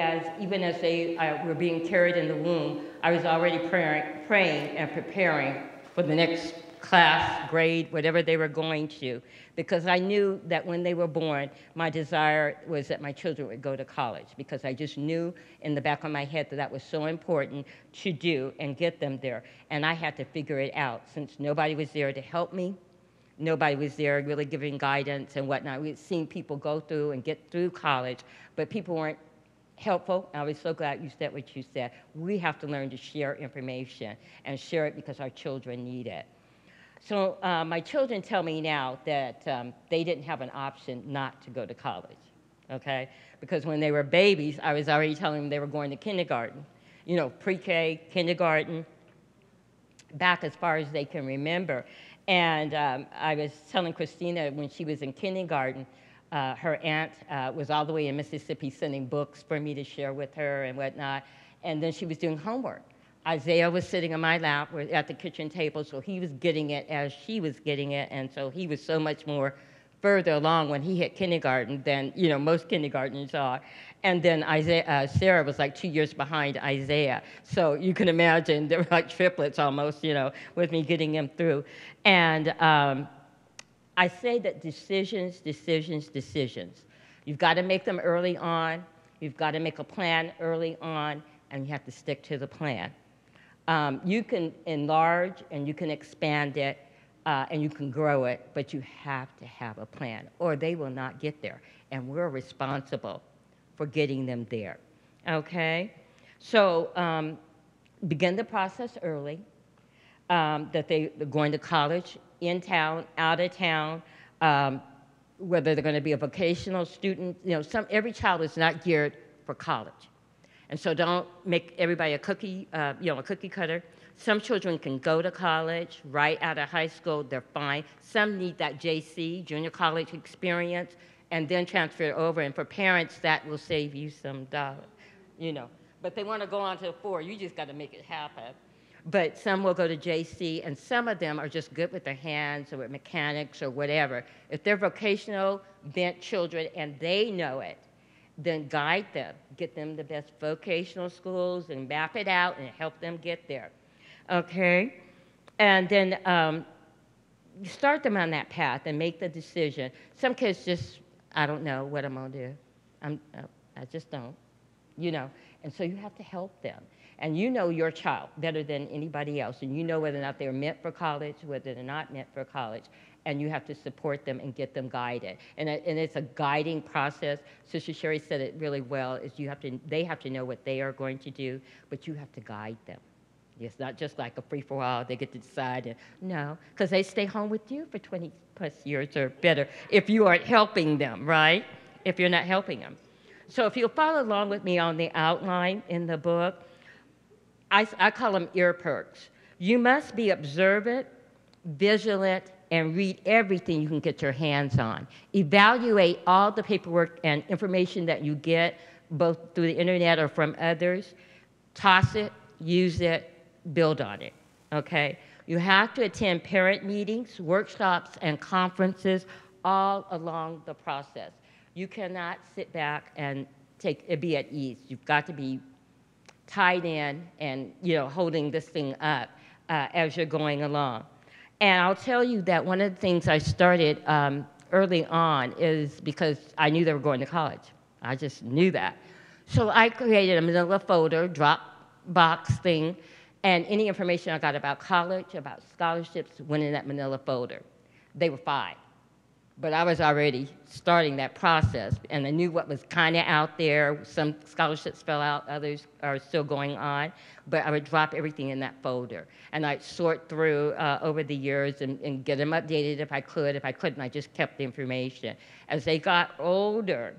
even as they were being carried in the womb, I was already praying and preparing for the next class, grade, whatever they were going to, because I knew that when they were born, my desire was that my children would go to college, because I just knew in the back of my head that that was so important to do and get them there. And I had to figure it out, since nobody was there to help me. Nobody was there really giving guidance and whatnot. We'd seen people go through and get through college, but people weren't helpful. I was so glad you said what you said. We have to learn to share information and share it because our children need it. So my children tell me now that they didn't have an option not to go to college, okay? Because when they were babies, I was already telling them they were going to kindergarten, you know, pre-K, kindergarten, back as far as they can remember. And I was telling Christina when she was in kindergarten, her aunt was all the way in Mississippi sending books for me to share with her and whatnot. And then she was doing homework. Isaiah was sitting on my lap at the kitchen table, so he was getting it as she was getting it, and so he was so much more further along when he hit kindergarten than, you know, most kindergartners are. And then Sarah was like 2 years behind Isaiah. So you can imagine they were like triplets almost, you know, with me getting them through. And I say that decisions. You've got to make them early on. You've got to make a plan early on, and you have to stick to the plan. You can enlarge and you can expand it and you can grow it, but you have to have a plan or they will not get there. And we're responsible for getting them there, okay? So begin the process early, that they're going to college, in town, out of town, whether they're going to be a vocational student. You know, every child is not geared for college. And so don't make everybody a cookie cutter. Some children can go to college right out of high school, they're fine. Some need that JC, junior college experience, and then transfer it over. And for parents, that will save you some dollars, you know. But they want to go on to 4, you just got to make it happen. But some will go to JC, and some of them are just good with their hands or with mechanics or whatever. If they're vocational bent children and they know it, then guide them, get them the best vocational schools and map it out and help them get there, okay? And then you start them on that path and make the decision. Some kids just, I don't know what I'm gonna do. I just don't, you know? And so you have to help them. And you know your child better than anybody else, and you know whether or not they're meant for college, whether they're not meant for college, and you have to support them and get them guided. And it's a guiding process. Sister Sherry said it really well, is they have to know what they are going to do, but you have to guide them. It's not just like a free-for-all, they get to decide. No, because they stay home with you for 20 plus years or better if you aren't helping them, right? If you're not helping them. So if you'll follow along with me on the outline in the book, I call them ear perks. You must be observant, vigilant, and read everything you can get your hands on. Evaluate all the paperwork and information that you get, both through the internet or from others. Toss it, use it, build on it, okay? You have to attend parent meetings, workshops, and conferences all along the process. You cannot sit back and be at ease. You've got to be tied in and, you know, holding this thing up as you're going along. And I'll tell you that one of the things I started early on is because I knew they were going to college. I just knew that. So I created a manila folder, Dropbox thing, and any information I got about college, about scholarships, went in that manila folder. They were fine. But I was already starting that process, and I knew what was kind of out there. Some scholarships fell out, others are still going on, but I would drop everything in that folder. And I'd sort through over the years and get them updated if I could. If I couldn't, I just kept the information. As they got older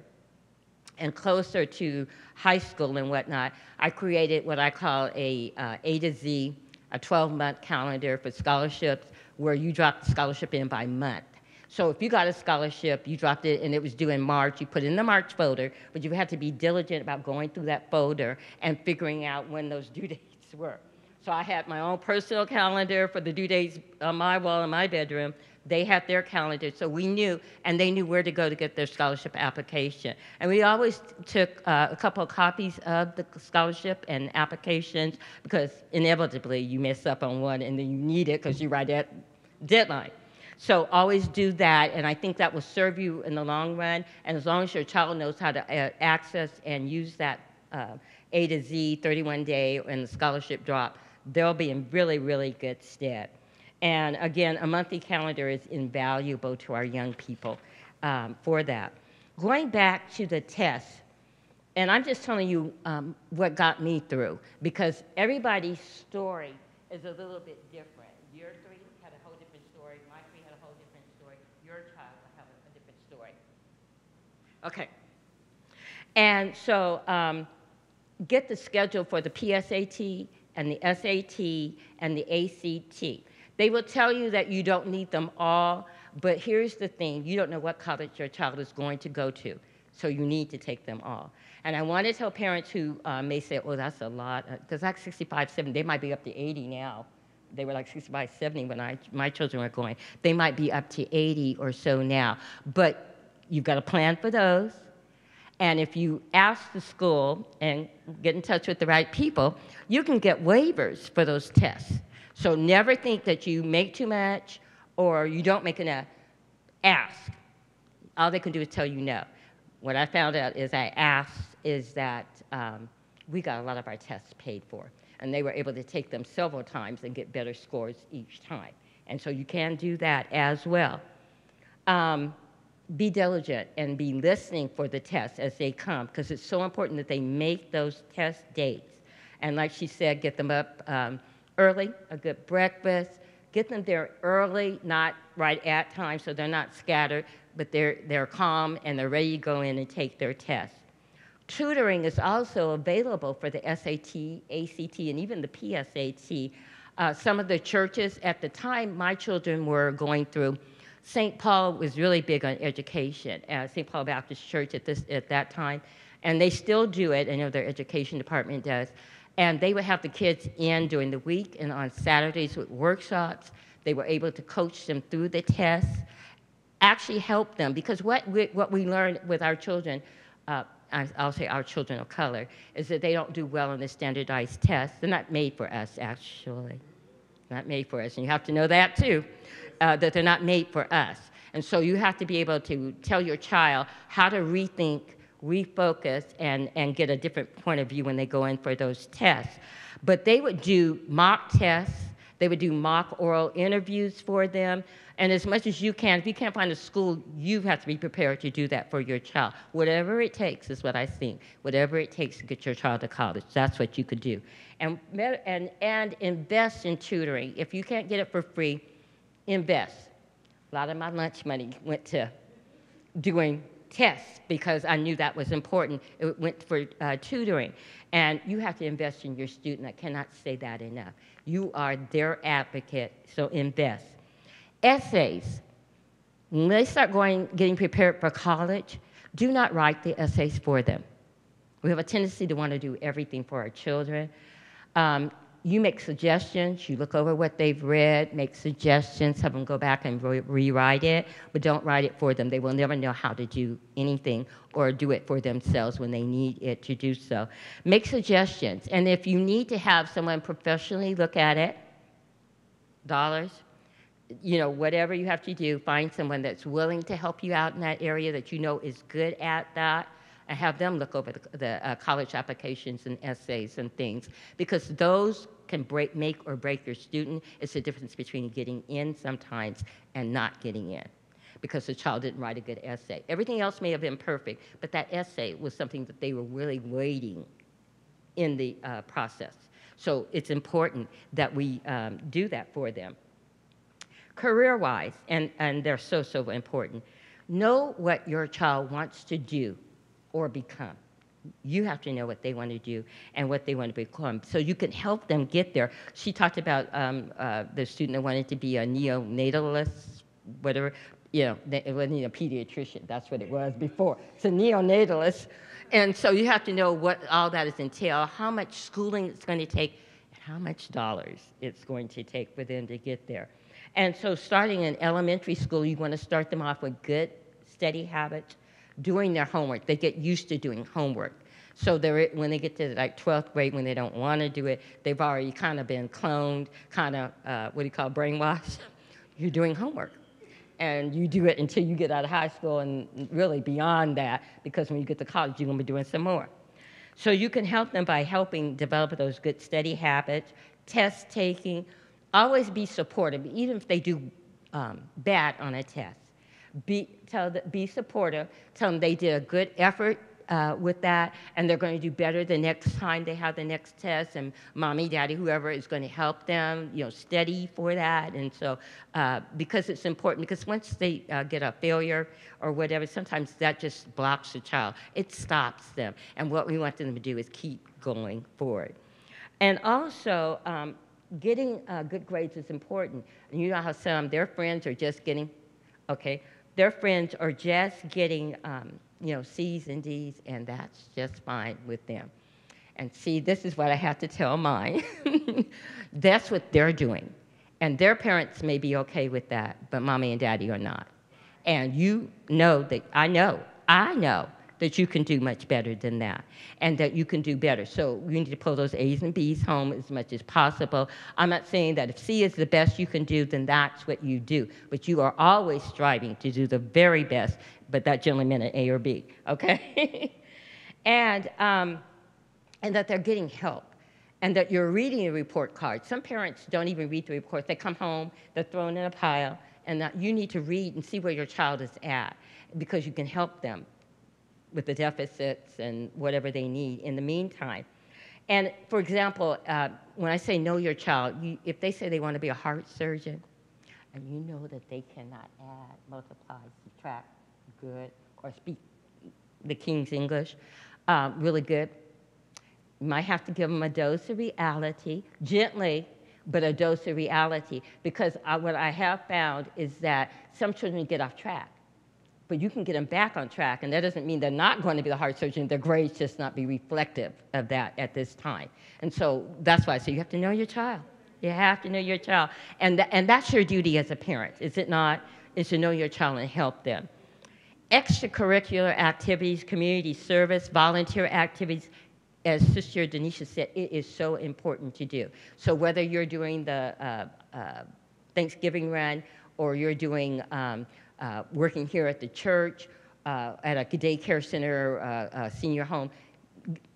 and closer to high school and whatnot, I created what I call a to Z, a 12-month calendar for scholarships, where you drop the scholarship in by month. So if you got a scholarship, you dropped it and it was due in March, you put it in the March folder, but you had to be diligent about going through that folder and figuring out when those due dates were. So I had my own personal calendar for the due dates on my wall in my bedroom, They had their calendar, so we knew, and they knew where to go to get their scholarship application. And we always took a couple of copies of the scholarship and applications, because inevitably you mess up on one and then you need it because you write that deadline. So always do that, and I think that will serve you in the long run. And as long as your child knows how to access and use that A to Z 31-day and the scholarship drop, they'll be in really, really good stead. And again, a monthly calendar is invaluable to our young people for that. Going back to the test, and I'm just telling you what got me through, because everybody's story is a little bit different. Your three had a whole different story. My three had a whole different story. Your child will have a different story. Okay. And so get the schedule for the PSAT and the SAT and the ACT. They will tell you that you don't need them all, but here's the thing. You don't know what college your child is going to go to, so you need to take them all. And I want to tell parents who may say, oh, that's a lot, because that's 65, 70. They might be up to 80 now. They were like 65, 70 when my children were going. They might be up to 80 or so now. But you've got to plan for those. And if you ask the school and get in touch with the right people, you can get waivers for those tests. So never think that you make too much or you don't make enough. Ask. All they can do is tell you no. What I found out is I asked is that we got a lot of our tests paid for. And they were able to take them several times and get better scores each time. And so you can do that as well. Be diligent and be listening for the tests as they come, because it's so important that they make those test dates. And like she said, get them up early, a good breakfast, get them there early, not right at time, so they're not scattered, but they're calm and they're ready to go in and take their test. Tutoring is also available for the SAT, ACT, and even the PSAT. Some of the churches at the time my children were going through, St. Paul was really big on education, St. Paul Baptist Church at that time, and they still do it. I know their education department does. And they would have the kids in during the week and on Saturdays with workshops. They were able to coach them through the tests, actually help them, because what we learned with our children, I'll say our children of color, is that they don't do well on the standardized tests. They're not made for us, actually. Not made for us, and you have to know that too, that they're not made for us. And so you have to be able to tell your child how to rethink, refocus, and get a different point of view when they go in for those tests. But they would do mock tests, they would do mock oral interviews for them, and as much as you can, if you can't find a school, you have to be prepared to do that for your child. Whatever it takes is what I think. Whatever it takes to get your child to college, that's what you could do. And invest in tutoring. If you can't get it for free, invest. A lot of my lunch money went to doing tests because I knew that was important. It went for tutoring. And you have to invest in your student. I cannot say that enough. You are their advocate, so invest. Essays. When they start getting prepared for college, do not write the essays for them. We have a tendency to want to do everything for our children. You make suggestions, you look over what they've read, make suggestions, have them go back and rewrite it, but don't write it for them. They will never know how to do anything or do it for themselves when they need it to do so. Make suggestions, and if you need to have someone professionally look at it, dollars, you know, whatever you have to do, find someone that's willing to help you out in that area that you know is good at that, and have them look over the college applications and essays and things, because those can make or break your student. It's the difference between getting in sometimes and not getting in, because the child didn't write a good essay. Everything else may have been perfect, but that essay was something that they were really waiting in the process. So it's important that we do that for them. Career-wise, and they're so important, know what your child wants to do or become. You have to know what they want to do and what they want to become, so you can help them get there. She talked about the student that wanted to be a neonatalist, whatever, you know, it wasn't a pediatrician, that's what it was before. It's a neonatalist, and so you have to know what all that is entail, how much schooling it's going to take, and how much dollars it's going to take for them to get there. And so starting in elementary school, you want to start them off with good, steady habits, doing their homework. They get used to doing homework. So when they get to like 12th grade, when they don't want to do it, they've already kind of been cloned, kind of, brainwashed. You're doing homework. And you do it until you get out of high school and really beyond that, because when you get to college, you're going to be doing some more. So you can help them by helping develop those good, steady habits, test taking. Always be supportive, even if they do bad on a test. Be supportive. Tell them they did a good effort with that, and they're going to do better the next time they have the next test. And mommy, daddy, whoever is going to help them, study for that. And so, because it's important, because once they get a failure or whatever, sometimes that just blocks the child. It stops them. And what we want them to do is keep going forward. And also, getting good grades is important. And you know how some their friends are just getting, their friends are just getting, C's and D's, and that's just fine with them. And see, this is what I have to tell mine. That's what they're doing. And their parents may be okay with that, but mommy and daddy are not. And you know that, I know that you can do much better than that, and that you can do better. So you need to pull those A's and B's home as much as possible. I'm not saying that if C is the best you can do, then that's what you do. But you are always striving to do the very best, but that generally meant an A or B, okay? and that they're getting help, and that you're reading a report card. Some parents don't even read the report. They come home, they're thrown in a pile, and that you need to read and see where your child is at, because you can help them with the deficits and whatever they need in the meantime. And for example, when I say know your child, if they say they want to be a heart surgeon, and you know that they cannot add, multiply, subtract good, or speak the King's English really good, you might have to give them a dose of reality, gently, but a dose of reality. Because what I have found is that some children get off track. But you can get them back on track, and that doesn't mean they're not going to be the heart surgeon. Their grades just not be reflective of that at this time. And so that's why I say you have to know your child. You have to know your child. And that's your duty as a parent, is it not? Is to know your child and help them. Extracurricular activities, community service, volunteer activities, as Sister Denisha said, it is so important to do. So whether you're doing the Thanksgiving run, or you're doing working here at the church, at a daycare center, a senior home,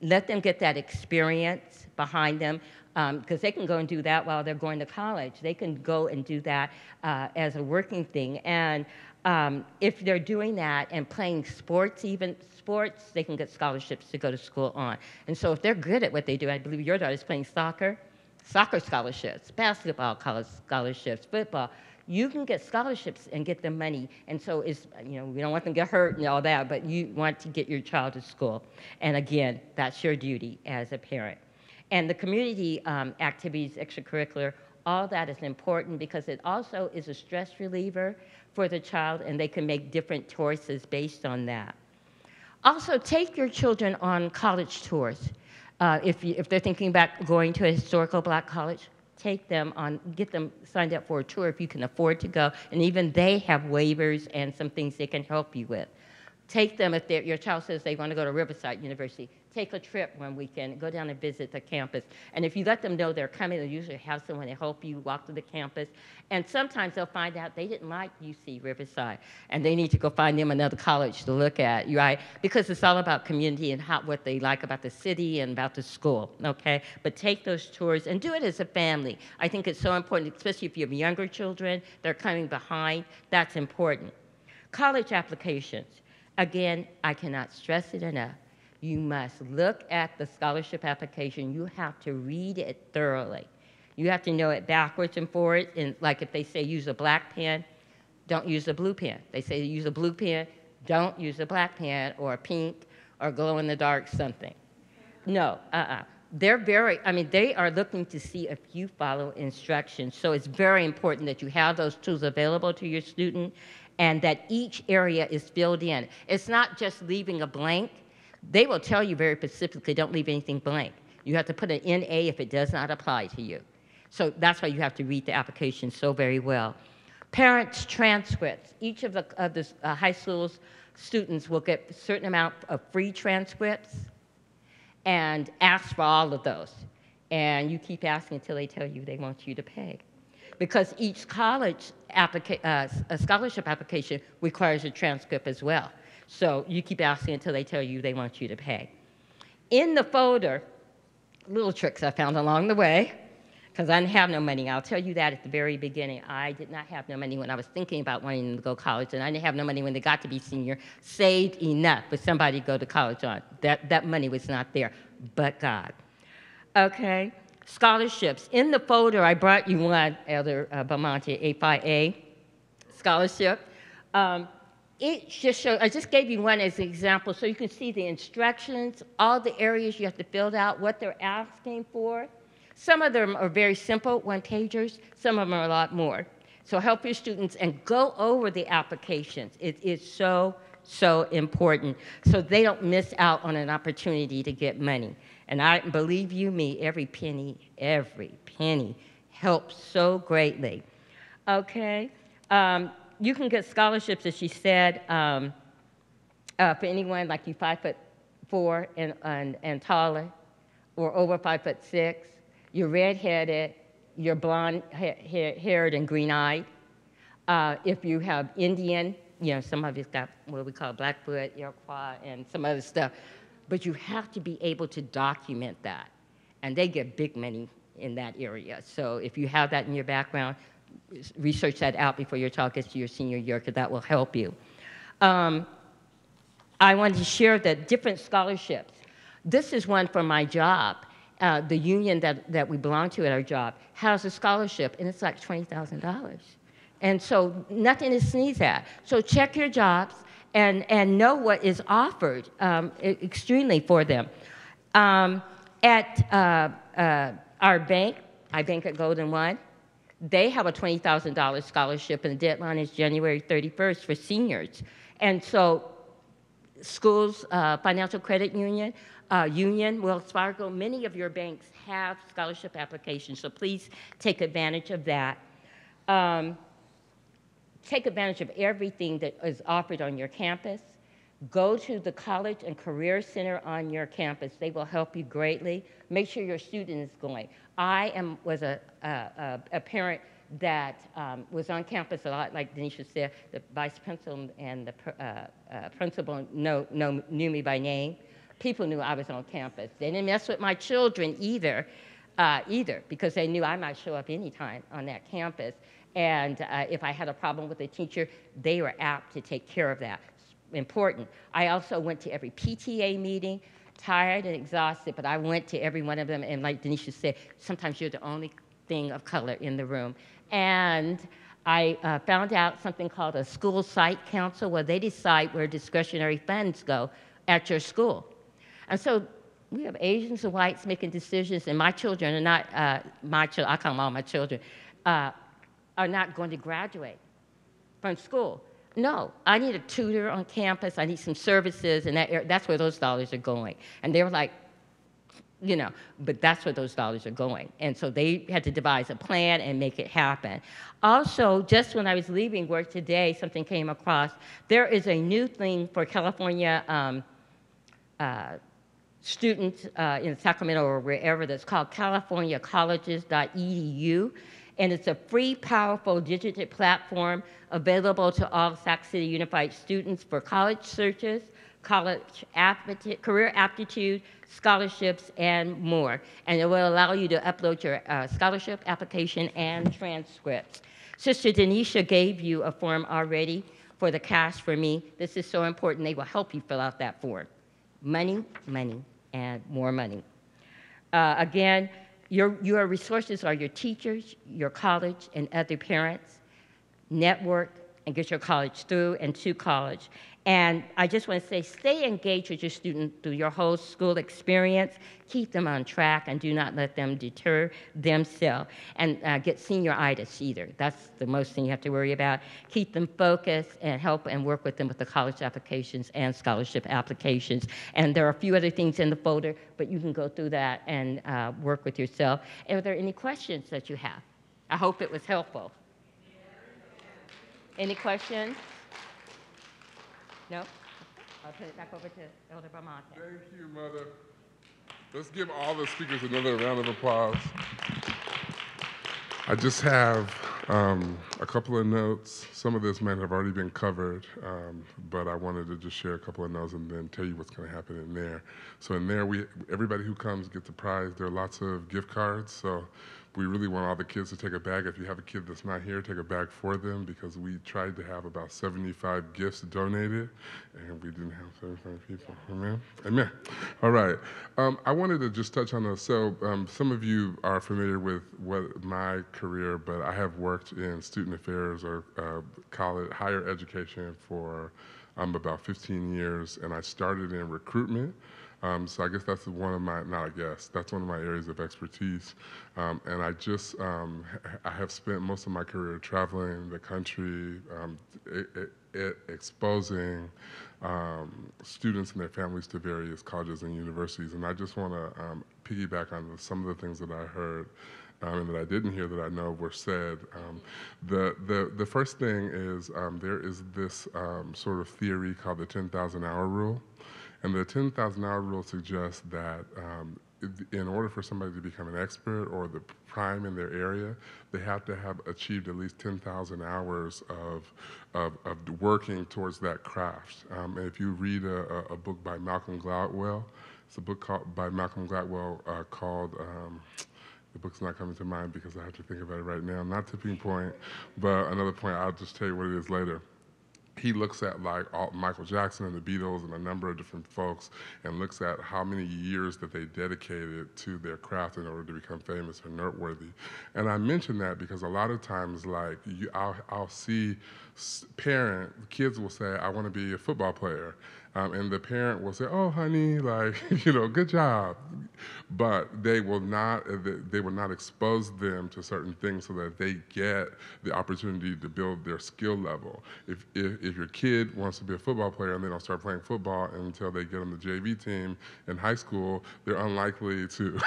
let them get that experience behind them, because they can go and do that while they're going to college. They can go and do that as a working thing. And if they're doing that and playing sports, even sports, they can get scholarships to go to school on. And so if they're good at what they do, I believe your daughter's playing soccer scholarships, basketball scholarships, football. You can get scholarships and get them money. And so we don't want them to get hurt and all that, but you want to get your child to school. And again, that's your duty as a parent. And the community activities, extracurricular, all that is important, because it also is a stress reliever for the child, and they can make different choices based on that. Also, take your children on college tours. If they're thinking about going to a historical Black college, take them on, get them signed up for a tour if you can afford to go, and even they have waivers and some things they can help you with. Take them if your child says they want to go to Riverside University. Take a trip one weekend, go down and visit the campus. And if you let them know they're coming, they'll usually have someone to help you walk to the campus. And sometimes they'll find out they didn't like UC Riverside, and they need to go find them another college to look at, right? Because it's all about community and what they like about the city and about the school, okay? But take those tours and do it as a family. I think it's so important, especially if you have younger children, they're coming behind, that's important. College applications. Again, I cannot stress it enough. You must look at the scholarship application. You have to read it thoroughly. You have to know it backwards and forwards. And like if they say use a black pen, don't use a blue pen. They say use a blue pen, don't use a black pen, or a pink, or glow-in-the-dark something. No, they are looking to see if you follow instructions. So it's very important that you have those tools available to your student, and that each area is filled in. It's not just leaving a blank. They will tell you very specifically, don't leave anything blank. You have to put an NA if it does not apply to you. So that's why you have to read the application so very well. Parents' transcripts. Each of the high school's students will get a certain amount of free transcripts and ask for all of those. And you keep asking until they tell you they want you to pay. Because each college scholarship application requires a transcript as well. So you keep asking until they tell you they want you to pay. In the folder, little tricks I found along the way, because I didn't have no money. I'll tell you that at the very beginning. I did not have no money when I was thinking about wanting to go to college, and I didn't have no money when they got to be senior. Saved enough for somebody to go to college on. That money was not there, but God. Okay, scholarships. In the folder, I brought you one, Elder Belmonte, A5A scholarship. It just shows, I just gave you one as an example so you can see the instructions, all the areas you have to fill out, what they're asking for. Some of them are very simple, one-pagers. Some of them are a lot more. So help your students and go over the applications. It is so, so important so they don't miss out on an opportunity to get money. And I believe you me, every penny helps so greatly. Okay? You can get scholarships, as she said, for anyone like you 5'4" and taller, or over 5'6". You're redheaded, you're blonde-haired and green-eyed. If you have Indian, you know, some of you's got what we call Blackfoot, Iroquois, and some other stuff. But you have to be able to document that. And they get big money in that area. So if you have that in your background, research that out before your child gets to your senior year, because that will help you. I wanted to share the different scholarships. This is one for my job. The union that we belong to at our job has a scholarship, and it's like $20,000. And so nothing to sneeze at. So check your jobs and know what is offered extremely for them. At our bank, I bank at Golden One, they have a $20,000 scholarship, and the deadline is January 31st for seniors. And so schools, financial credit union, Wells Fargo, many of your banks have scholarship applications, so please take advantage of that. Take advantage of everything that is offered on your campus. Go to the College and Career Center on your campus. They will help you greatly. Make sure your student is going. I was a parent that was on campus a lot, like Denisha said. The vice principal and the principal knew me by name. People knew I was on campus. They didn't mess with my children either, because they knew I might show up anytime on that campus. And if I had a problem with a teacher, they were apt to take care of that. Important. I also went to every PTA meeting, tired and exhausted, but I went to every one of them, and like Denisha said, sometimes you're the only thing of color in the room. And I found out something called a school site council, where they decide where discretionary funds go at your school. And so we have Asians and whites making decisions, and my children are not, I call them all my children, are not going to graduate from school. No, I need a tutor on campus, I need some services, and that's where those dollars are going. And they were like, you know, but that's where those dollars are going. And so they had to devise a plan and make it happen. Also, just when I was leaving work today, something came across. There is a new thing for California students in Sacramento or wherever that's called californiacolleges.edu. And it's a free, powerful digital platform available to all Sac City Unified students for college searches, career aptitude, scholarships, and more. And it will allow you to upload your scholarship application and transcripts. Sister Denisha gave you a form already for the Cash for Me. This is so important. They will help you fill out that form. Money, money, and more money. Again, your resources are your teachers, your college, and other parents. Network and get your college through and to college. And I just want to say, stay engaged with your student through your whole school experience. Keep them on track and do not let them deter themselves and get senioritis either. That's the most thing you have to worry about. Keep them focused and help and work with them with the college applications and scholarship applications. And there are a few other things in the folder, but you can go through that and work with yourself. Are there any questions that you have? I hope it was helpful. Any questions? No? I'll turn it back over to Elder Belmonte. Thank you, Mother. Let's give all the speakers another round of applause. I just have a couple of notes. Some of this might have already been covered, but I wanted to just share a couple of notes and then tell you what's going to happen in there. So in there, everybody who comes gets a prize. There are lots of gift cards, so we really want all the kids to take a bag. If you have a kid that's not here, take a bag for them, because we tried to have about 75 gifts donated, and we didn't have 75 people. Amen? Amen. All right. I wanted to just touch on those. So some of you are familiar with my career, but I have worked in student affairs or college, higher education for about 15 years, and I started in recruitment. So I guess that's one of my, that's one of my areas of expertise. And I just, I have spent most of my career traveling the country, exposing students and their families to various colleges and universities. And I just want to piggyback on some of the things that I heard and that I didn't hear that I know were said. The first thing is there is this sort of theory called the 10,000 hour rule. And the 10,000 hour rule suggests that in order for somebody to become an expert or the prime in their area, they have to have achieved at least 10,000 hours of working towards that craft. And if you read a book by Malcolm Gladwell, it's a book by Malcolm Gladwell called, the book's not coming to mind because I have to think about it right now, not Tipping Point, but another point, I'll just tell you what it is later. He looks at like Michael Jackson and the Beatles and a number of different folks and looks at how many years that they dedicated to their craft in order to become famous or noteworthy. And I mention that because a lot of times, like, I'll see kids will say, I want to be a football player. And the parent will say, oh, honey, like, good job. But they will not expose them to certain things so that they get the opportunity to build their skill level. If your kid wants to be a football player and they don't start playing football until they get on the JV team in high school, they're unlikely to,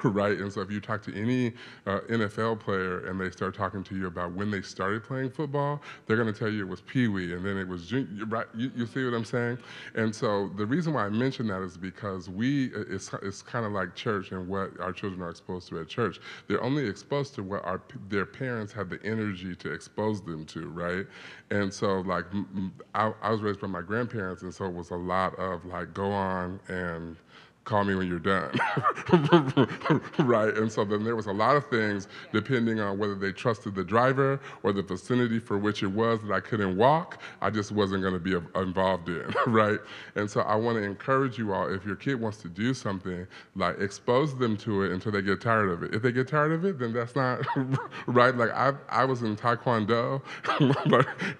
right? And so if you talk to any NFL player and they start talking to you about when they started playing football, they're going to tell you it was Pee-wee and then it was junior, right? You see what I'm saying? And so the reason why I mention that is because it's kind of like church and what our children are exposed to at church. They're only exposed to what their parents have the energy to expose them to, right? And so like I was raised by my grandparents, and so it was a lot of like, go on and call me when you're done, right? And so then there was a lot of things, depending on whether they trusted the driver or the vicinity for which it was that I couldn't walk, I just wasn't gonna be involved in, right? And so I wanna encourage you all, if your kid wants to do something, like expose them to it until they get tired of it. If they get tired of it, then that's not, right? Like I was in Taekwondo,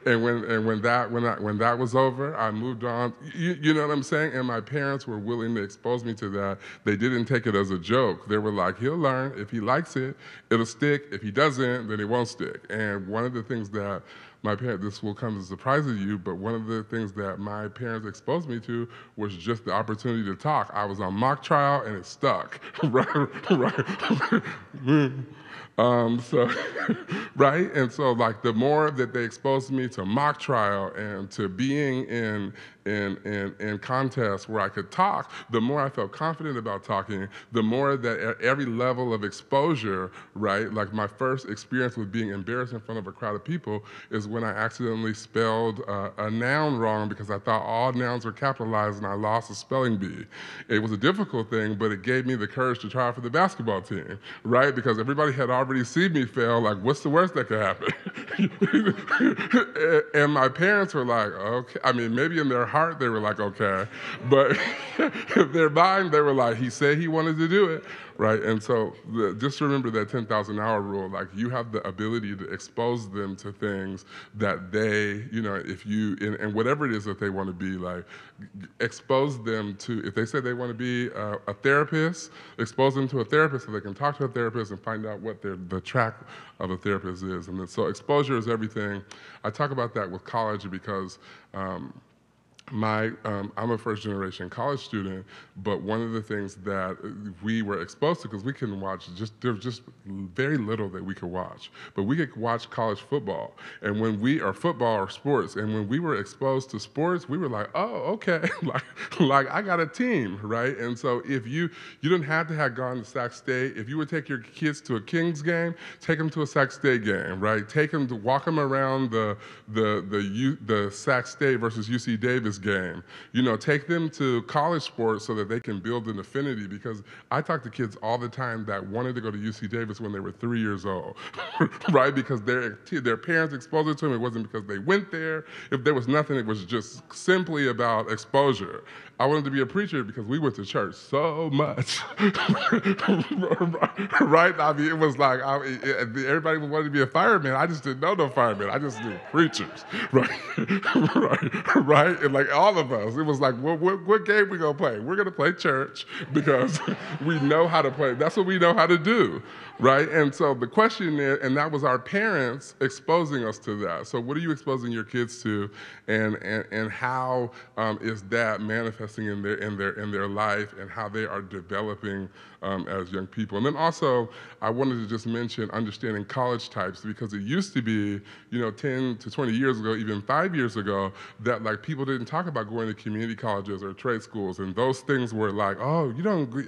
and when that was over, I moved on, you know what I'm saying? And my parents were willing to expose me to that. They didn't take it as a joke. They were like, he'll learn. If he likes it, it'll stick. If he doesn't, then it won't stick. And one of the things that my parents, this will come as a surprise to you, but one of the things that my parents exposed me to was just the opportunity to talk. I was on mock trial and it stuck, right? So, right? And so like the more that they exposed me to mock trial and to being in contests where I could talk, the more I felt confident about talking, the more that at every level of exposure, right? Like my first experience with being embarrassed in front of a crowd of people is when I accidentally spelled a noun wrong because I thought all nouns were capitalized and I lost a spelling bee. It was a difficult thing, but it gave me the courage to try for the basketball team, right? Because everybody had already seen me fail, like what's the worst that could happen? And my parents were like, okay, I mean, maybe in their heart they were like, okay, but in their mind they were like, he said he wanted to do it, right? And so just remember that 10,000 hour rule, like you have the ability to expose them to things that they, you know, if you, and whatever it is that they want to be, like, expose them to, if they say they want to be a therapist, expose them to a therapist so they can talk to a therapist and find out what the track of a therapist is. And then, so exposure is everything. I talk about that with college because I'm a first generation college student, but one of the things that we were exposed to, because we couldn't watch, there was just very little that we could watch, but we could watch college football. And when or football or sports, and when we were exposed to sports, we were like, oh, okay, like I got a team, right? And so if you didn't have to have gone to Sac State, if you would take your kids to a Kings game, take them to a Sac State game, right? Take them to walk them around the Sac State versus UC Davis game. You know, take them to college sports so that they can build an affinity, because I talk to kids all the time that wanted to go to UC Davis when they were 3 years old, right? Because their parents exposed it to them. It wasn't because they went there. If there was nothing, it was just simply about exposure. I wanted to be a preacher because we went to church so much, right? I mean, it was like, everybody wanted to be a fireman. I just didn't know no firemen. I just knew preachers, right? right? And like all of us, it was like, what game we gonna play? We're gonna play church because we know how to play. That's what we know how to do, right? And so the question is, and that was our parents exposing us to that. So what are you exposing your kids to, and how is that manifesting in their life, and how they are developing as young people? And then also, I wanted to just mention understanding college types, because it used to be, you know, 10 to 20 years ago, even 5 years ago, that like people didn't talk about going to community colleges or trade schools, and those things were like, oh,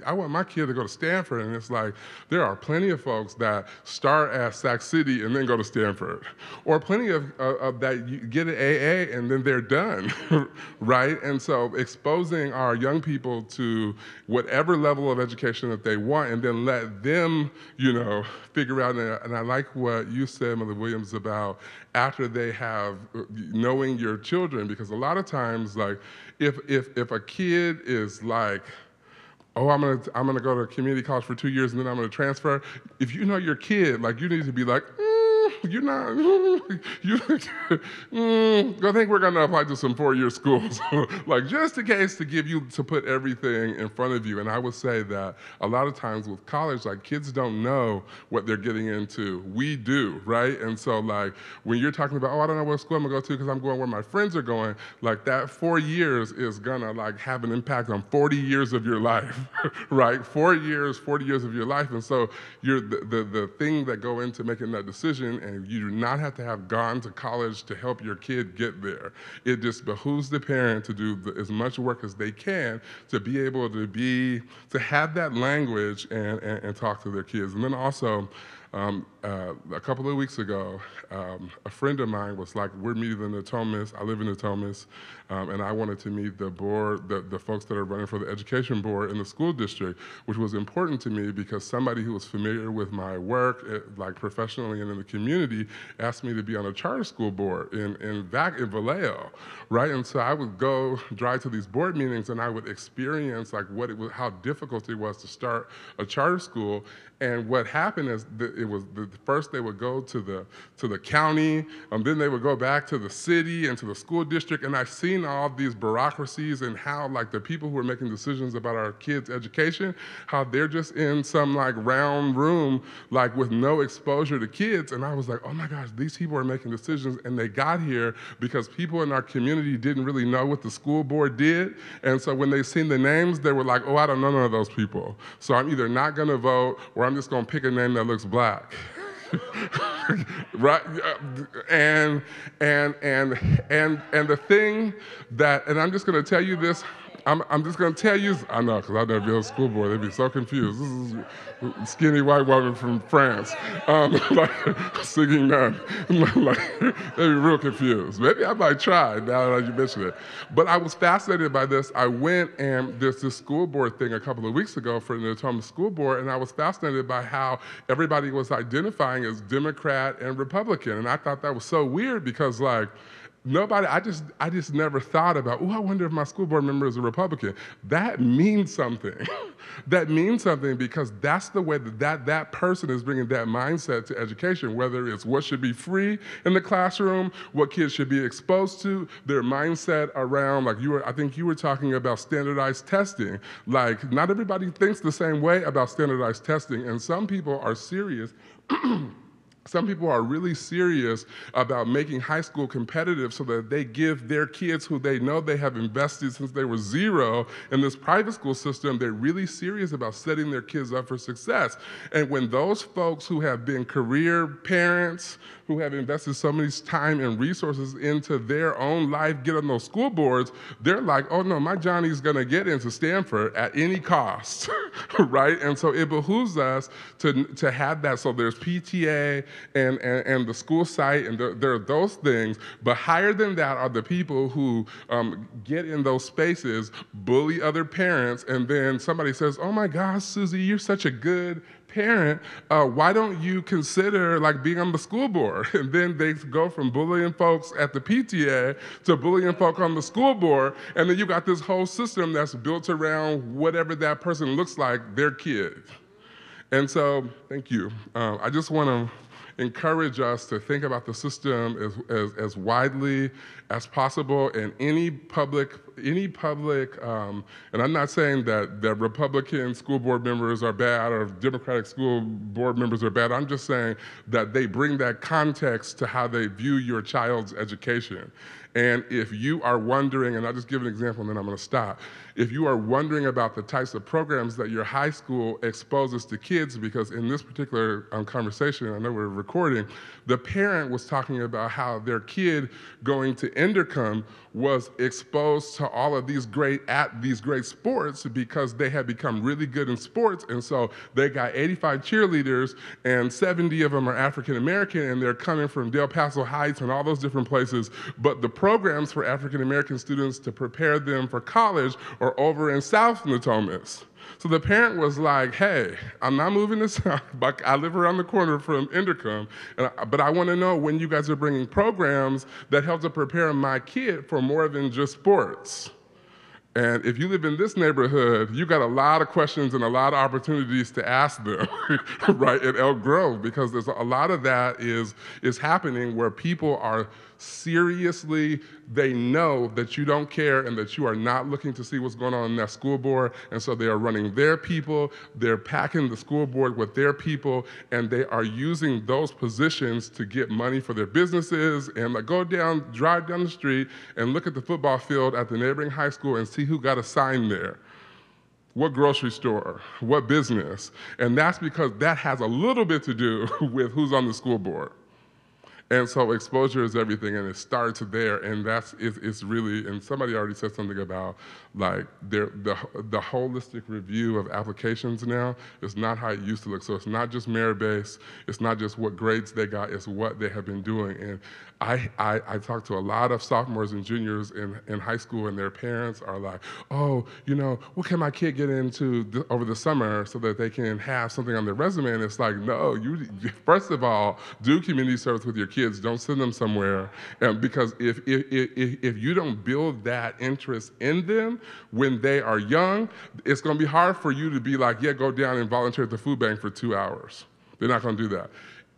I want my kid to go to Stanford, and it's like, there are plenty of folks that start at Sac City and then go to Stanford, or plenty of that you get an AA and then they're done, right? And so exposing our young people to whatever level of education that they want, and then let them, you know, figure out, and I like what you said, Mother Williams, about after they have, knowing your children, because a lot of times, like, if a kid is like, oh, I'm gonna go to community college for 2 years and then I'm gonna transfer, if you know your kid, like, you need to be like, you're not, I think we're gonna apply to some 4-year schools, like just in case, to put everything in front of you. And I would say that a lot of times with college, like, kids don't know what they're getting into. We do, right? And so like, when you're talking about, oh, I don't know what school I'm gonna go to because I'm going where my friends are going, like that 4 years is gonna like have an impact on 40 years of your life, right? 4 years, 40 years of your life. And so you're the thing that go into making that decision, and you do not have to have gone to college to help your kid get there. It just behooves the parent to do as much work as they can to be able to have that language and talk to their kids. And then also, a couple of weeks ago, a friend of mine was like, we're meeting in Natomas. I live in Natomas, and I wanted to meet the board, the folks that are running for the education board in the school district, which was important to me because somebody who was familiar with my work, like professionally and in the community, asked me to be on a charter school board in Vallejo, right? And so I would go drive to these board meetings, and I would experience like how difficult it was to start a charter school. And what happened is first they would go to the county, then they would go back to the city and to the school district, and I've seen all these bureaucracies and how like the people who are making decisions about our kids' education, how they're just in some like round room like with no exposure to kids. And I was like, oh my gosh, these people are making decisions, and they got here because people in our community didn't really know what the school board did. And so when they seen the names, they were like, oh, I don't know none of those people, so I'm either not gonna vote or I'm just gonna pick a name that looks black. Right? And the thing that, and I'm just gonna tell you this, I'm just gonna tell you, I know, because I've never been on a school board, they'd be so confused. This is a skinny white woman from France, like singing that, like, they'd be real confused. Maybe I might try now that you mention it. But I was fascinated by this. I went, and there's this school board thing a couple of weeks ago for the Natomas School Board, and I was fascinated by how everybody was identifying as Democrat and Republican. And I thought that was so weird because like, Nobody, I just never thought about, oh, I wonder if my school board member is a Republican. That means something. That means something because that's the way that person is bringing that mindset to education, whether it's what should be free in the classroom, what kids should be exposed to, their mindset around, like I think you were talking about standardized testing. Like, not everybody thinks the same way about standardized testing, and some people are serious. Some people are really serious about making high school competitive so that they give their kids who they know they have invested since they were 0 in this private school system, they're really serious about setting their kids up for success. And when those folks who have been career parents, who have invested so much time and resources into their own life, get on those school boards, they're like, oh no, my Johnny's gonna get into Stanford at any cost, right? And so it behooves us to have that. So there's PTA and the school site, and there are those things, but higher than that are the people who get in those spaces, bully other parents, and then somebody says, oh my gosh, Susie, you're such a good parent, why don't you consider like being on the school board? And then they go from bullying folks at the PTA to bullying folk on the school board, and then you got this whole system that's built around whatever that person looks like, their kid. And so, thank you. I just want to encourage us to think about the system as widely as possible, and any public, and I'm not saying that Republican school board members are bad or Democratic school board members are bad. I'm just saying that they bring that context to how they view your child's education. And if you are wondering, and I'll just give an example and then I'm gonna stop. If you are wondering about the types of programs that your high school exposes to kids, because in this particular conversation, I know we're recording, the parent was talking about how their kid going to Endercom was exposed to all of these great sports because they had become really good in sports, and so they got 85 cheerleaders and 70 of them are African American, and they're coming from Del Paso Heights and all those different places, but the programs for African American students to prepare them for college are over in South Natomas. So the parent was like, hey, I'm not moving to South, but I live around the corner from Endercom, but I want to know when you guys are bringing programs that help to prepare my kid for more than just sports. And if you live in this neighborhood, you got a lot of questions and a lot of opportunities to ask them, right, at Elk Grove, because there's a lot of that is happening where people are seriously, they know that you don't care and that you are not looking to see what's going on in that school board, and so they are running their people, they're packing the school board with their people, and they are using those positions to get money for their businesses, and like drive down the street and look at the football field at the neighboring high school and see who got a sign there. What grocery store, what business, and that's because that has a little bit to do with who's on the school board. And so exposure is everything, and it starts there, and it's really, and somebody already said something about like the holistic review of applications now is not how it used to look. So it's not just merit-based, it's not just what grades they got, it's what they have been doing. And I talked to a lot of sophomores and juniors in high school, and their parents are like, oh, you know, what can my kid get into over the summer so that they can have something on their resume? And it's like, no, you first of all, do community service with your kids. Don't send them somewhere, because if you don't build that interest in them when they are young, it's going to be hard for you to be like, yeah, go down and volunteer at the food bank for 2 hours. They're not going to do that.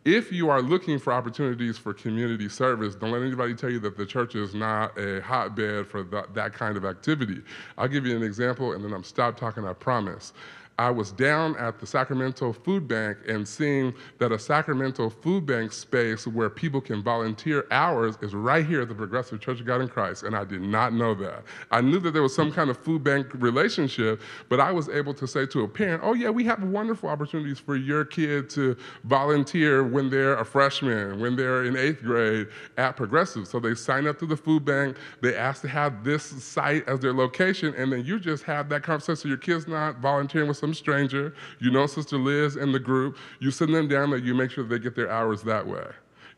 If you are looking for opportunities for community service, don't let anybody tell you that the church is not a hotbed for that kind of activity. I'll give you an example, and then I'm stopped talking, I promise. I was down at the Sacramento Food Bank and seeing that a Sacramento Food Bank space where people can volunteer hours is right here at the Progressive Church of God in Christ, and I did not know that. I knew that there was some kind of food bank relationship, but I was able to say to a parent, oh yeah, we have wonderful opportunities for your kid to volunteer when they're a freshman, when they're in 8th grade at Progressive. So they sign up to the food bank, they ask to have this site as their location, and then you just have that conversation so your kid's not volunteering with some stranger, you know Sister Liz and the group, you send them down there, you make sure they get their hours that way.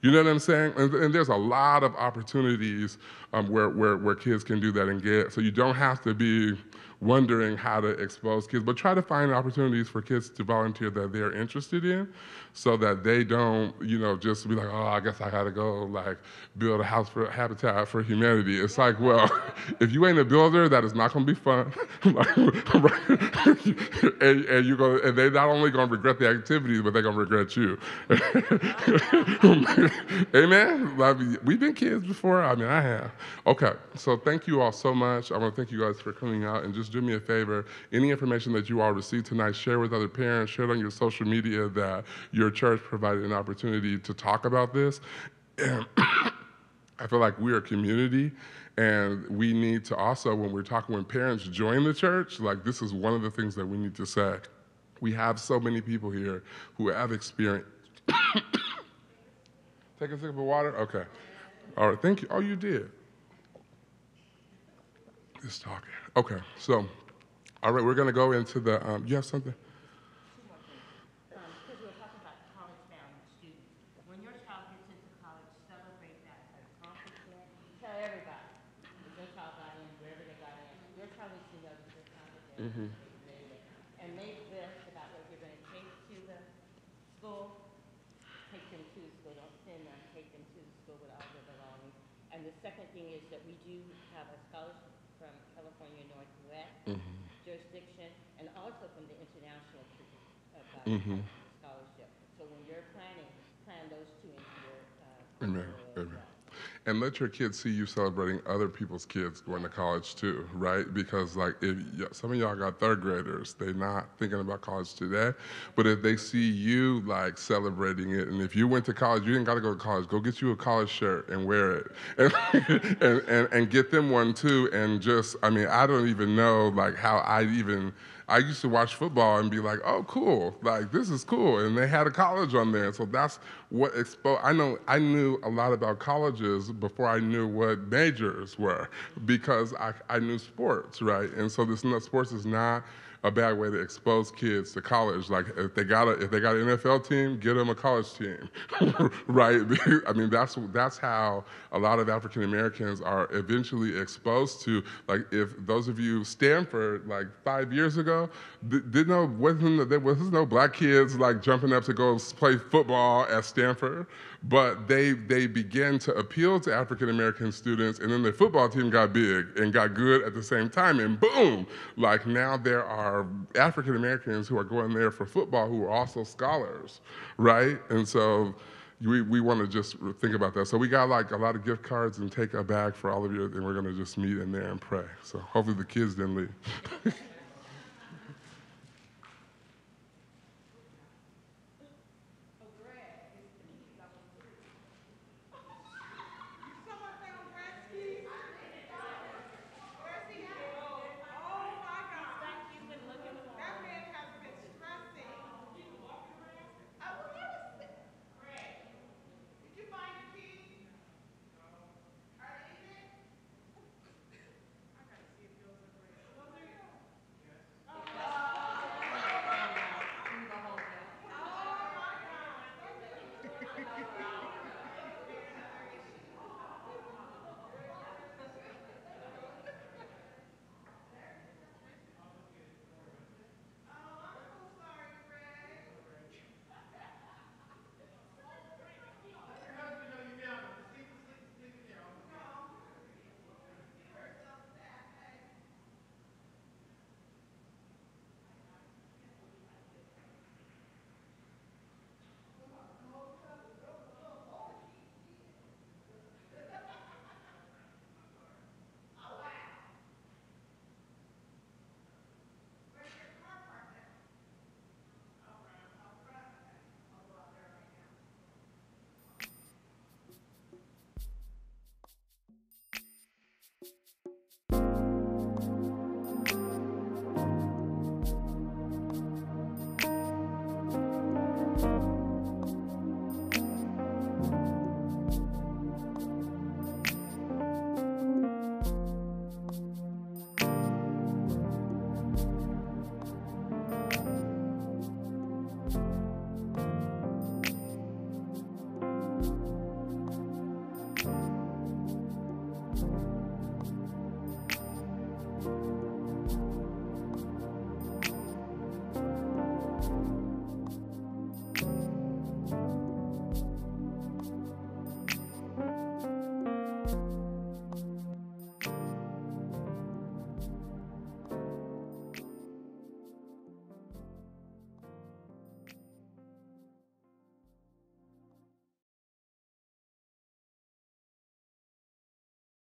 You know what I'm saying? And there's a lot of opportunities where kids can do that and get, so you don't have to be wondering how to expose kids, but try to find opportunities for kids to volunteer that they're interested in so that they don't, just be like, oh, I guess I gotta go like build a house for Habitat for Humanity. It's like, well, if you ain't a builder, that is not gonna be fun. And they're not only gonna regret the activities, but they're gonna regret you. Amen? Like, we've been kids before. I mean, I have. Okay, so thank you all so much. I want to thank you guys for coming out, and just do me a favor. Any information that you all received tonight, share with other parents, share it on your social media that your church provided an opportunity to talk about this. And I feel like we're a community, and we need to also, when parents join the church, like this is one of the things that we need to say. We have so many people here who have experience. Take a sip of water? Okay. All right, thank you. Oh, you did. Just talking. Okay, so, all right, we're going to go into the, you have something? Because we were talking about college-bound students. When your child gets into college, celebrate that as an accomplishment. Tell everybody that your child got in, wherever they got in. Your child needs to know that your child is there. And make lists about what you're going to take to the school. Take them to the school. Don't send them. Take them to the school with all their belongings. And the second thing is that we do have a scholarship from California Northwest jurisdiction, and also from the International Scholarship. So when you're planning, plan those two into your Amen. Amen. And let your kids see you celebrating other people's kids going to college too, right? Because like if some of y'all got third graders, they're not thinking about college today, but if they see you like celebrating it, and if you went to college, you didn't got to go to college, go get you a college shirt and wear it, and get them one too. And just, I mean, I don't even know like how I used to watch football and be like, oh, cool, like this is cool. And they had a college on there. So that's what I knew a lot about colleges before I knew what majors were, because I knew sports, right? And so sports is not a bad way to expose kids to college. Like if they got an NFL team, get them a college team, right? I mean, that's how a lot of African Americans are eventually exposed to. Like if those of you Stanford, like 5 years ago, there was no black kids like jumping up to go play football at Stanford, but they began to appeal to African American students, and then the football team got big and got good at the same time, and boom, like now there are African Americans who are going there for football who are also scholars, right? And so we want to just think about that. So we got like a lot of gift cards and take a bag for all of you, and we're going to just meet in there and pray. So hopefully the kids didn't leave.